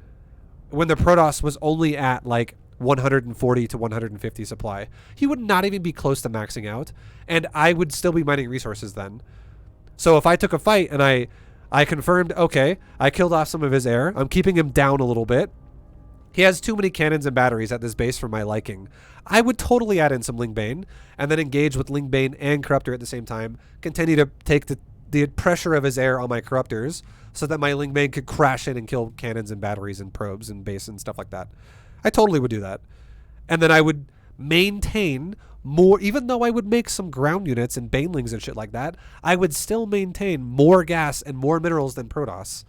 when the Protoss was only at like 140 to 150 supply. He would not even be close to maxing out, and I would still be mining resources then. So if I took a fight and I confirmed, okay, I killed off some of his air, I'm keeping him down a little bit, He has too many cannons and batteries at this base for my liking. I would totally add in some Ling Bane and then engage with Ling Bane and Corruptor at the same time. Continue to take the pressure of his air on my Corruptors so that my Ling Bane could crash in and kill cannons and batteries and probes and base and stuff like that. I totally would do that. And then I would maintain more, even though I would make some ground units and Banelings and shit like that, I would still maintain more gas and more minerals than Protoss.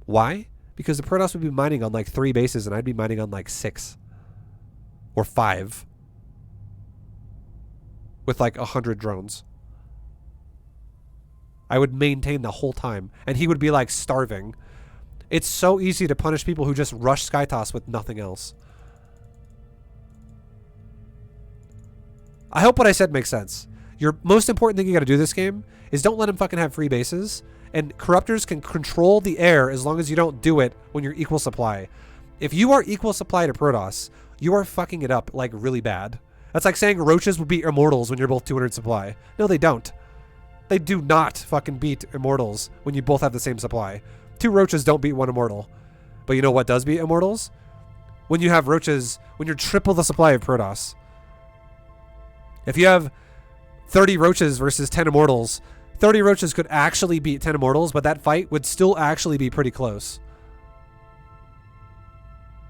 Why? Because the Protoss would be mining on like 3 bases and I'd be mining on like 6 or 5 with like 100 drones. I would maintain the whole time and he would be like starving. It's so easy to punish people who just rush Skytoss with nothing else. I hope what I said makes sense. Your most important thing you got to do this game is don't let him fucking have free bases. And Corruptors can control the air as long as you don't do it when you're equal supply. If you are equal supply to Protoss, you are fucking it up like really bad. That's like saying Roaches will beat Immortals when you're both 200 supply. No, they don't. They do not fucking beat Immortals when you both have the same supply. 2 Roaches don't beat 1 Immortal. But you know what does beat Immortals? When you have Roaches, when you're triple the supply of Protoss. If you have 30 Roaches versus 10 Immortals, 30 Roaches could actually beat 10 Immortals, but that fight would still actually be pretty close.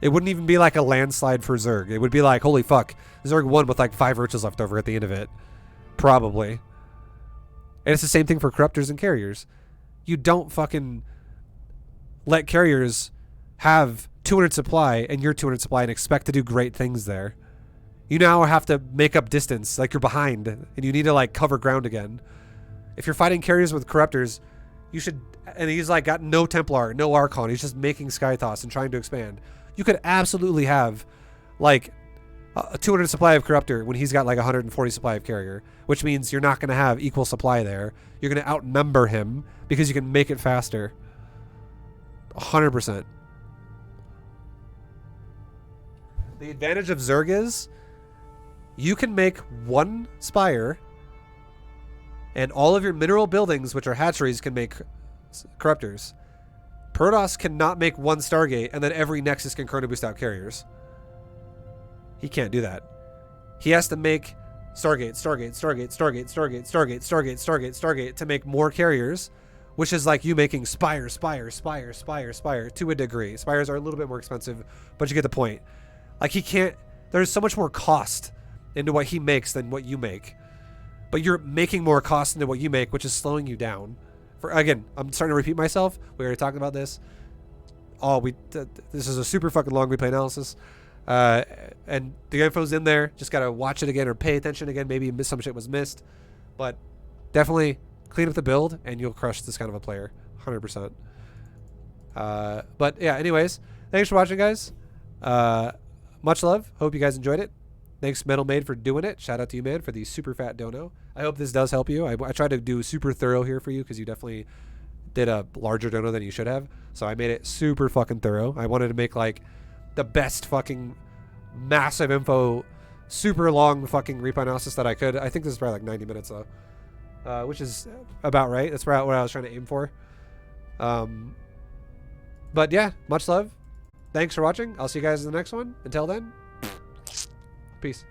It wouldn't even be like a landslide for Zerg. It would be like, holy fuck, Zerg won with like 5 Roaches left over at the end of it. Probably. And it's the same thing for Corruptors and Carriers. You don't fucking let Carriers have 200 supply and you're 200 supply and expect to do great things there. You now have to make up distance, like you're behind, and you need to like cover ground again. If you're fighting Carriers with Corruptors, you should, and he's like got no Templar, no Archon, he's just making Skytoss and trying to expand. You could absolutely have like a 200 supply of Corruptor when he's got like 140 supply of Carrier, which means you're not going to have equal supply there. You're going to outnumber him because you can make it faster. 100%. The advantage of Zerg is you can make 1 Spire and all of your mineral buildings, which are hatcheries, can make Corruptors. Protoss cannot make 1 Stargate and then every Nexus can chrono boost out Carriers. He can't do that. He has to make Stargate to make more Carriers, which is like you making Spire to a degree. Spires are a little bit more expensive, but you get the point. Like he can't, there's so much more cost into what he makes than what you make. But you're making more cost into what you make, which is slowing you down. For again, I'm starting to repeat myself. We already talked about this. This is a super fucking long replay analysis. And the info's in there. Just gotta watch it again or pay attention again. Maybe some shit was missed. But definitely clean up the build and you'll crush this kind of a player. 100%. But yeah, anyways. Thanks for watching, guys. Much love. Hope you guys enjoyed it. Thanks, Metal Maid, for doing it. Shout out to you, man, for the super fat dono. I hope this does help you. I tried to do super thorough here for you because you definitely did a larger dono than you should have. So I made it super fucking thorough. I wanted to make like the best fucking massive info, super long fucking replay analysis that I could. I think this is probably like 90 minutes though, which is about right. That's about what I was trying to aim for. But yeah, much love. Thanks for watching. I'll see you guys in the next one. Until then, peace.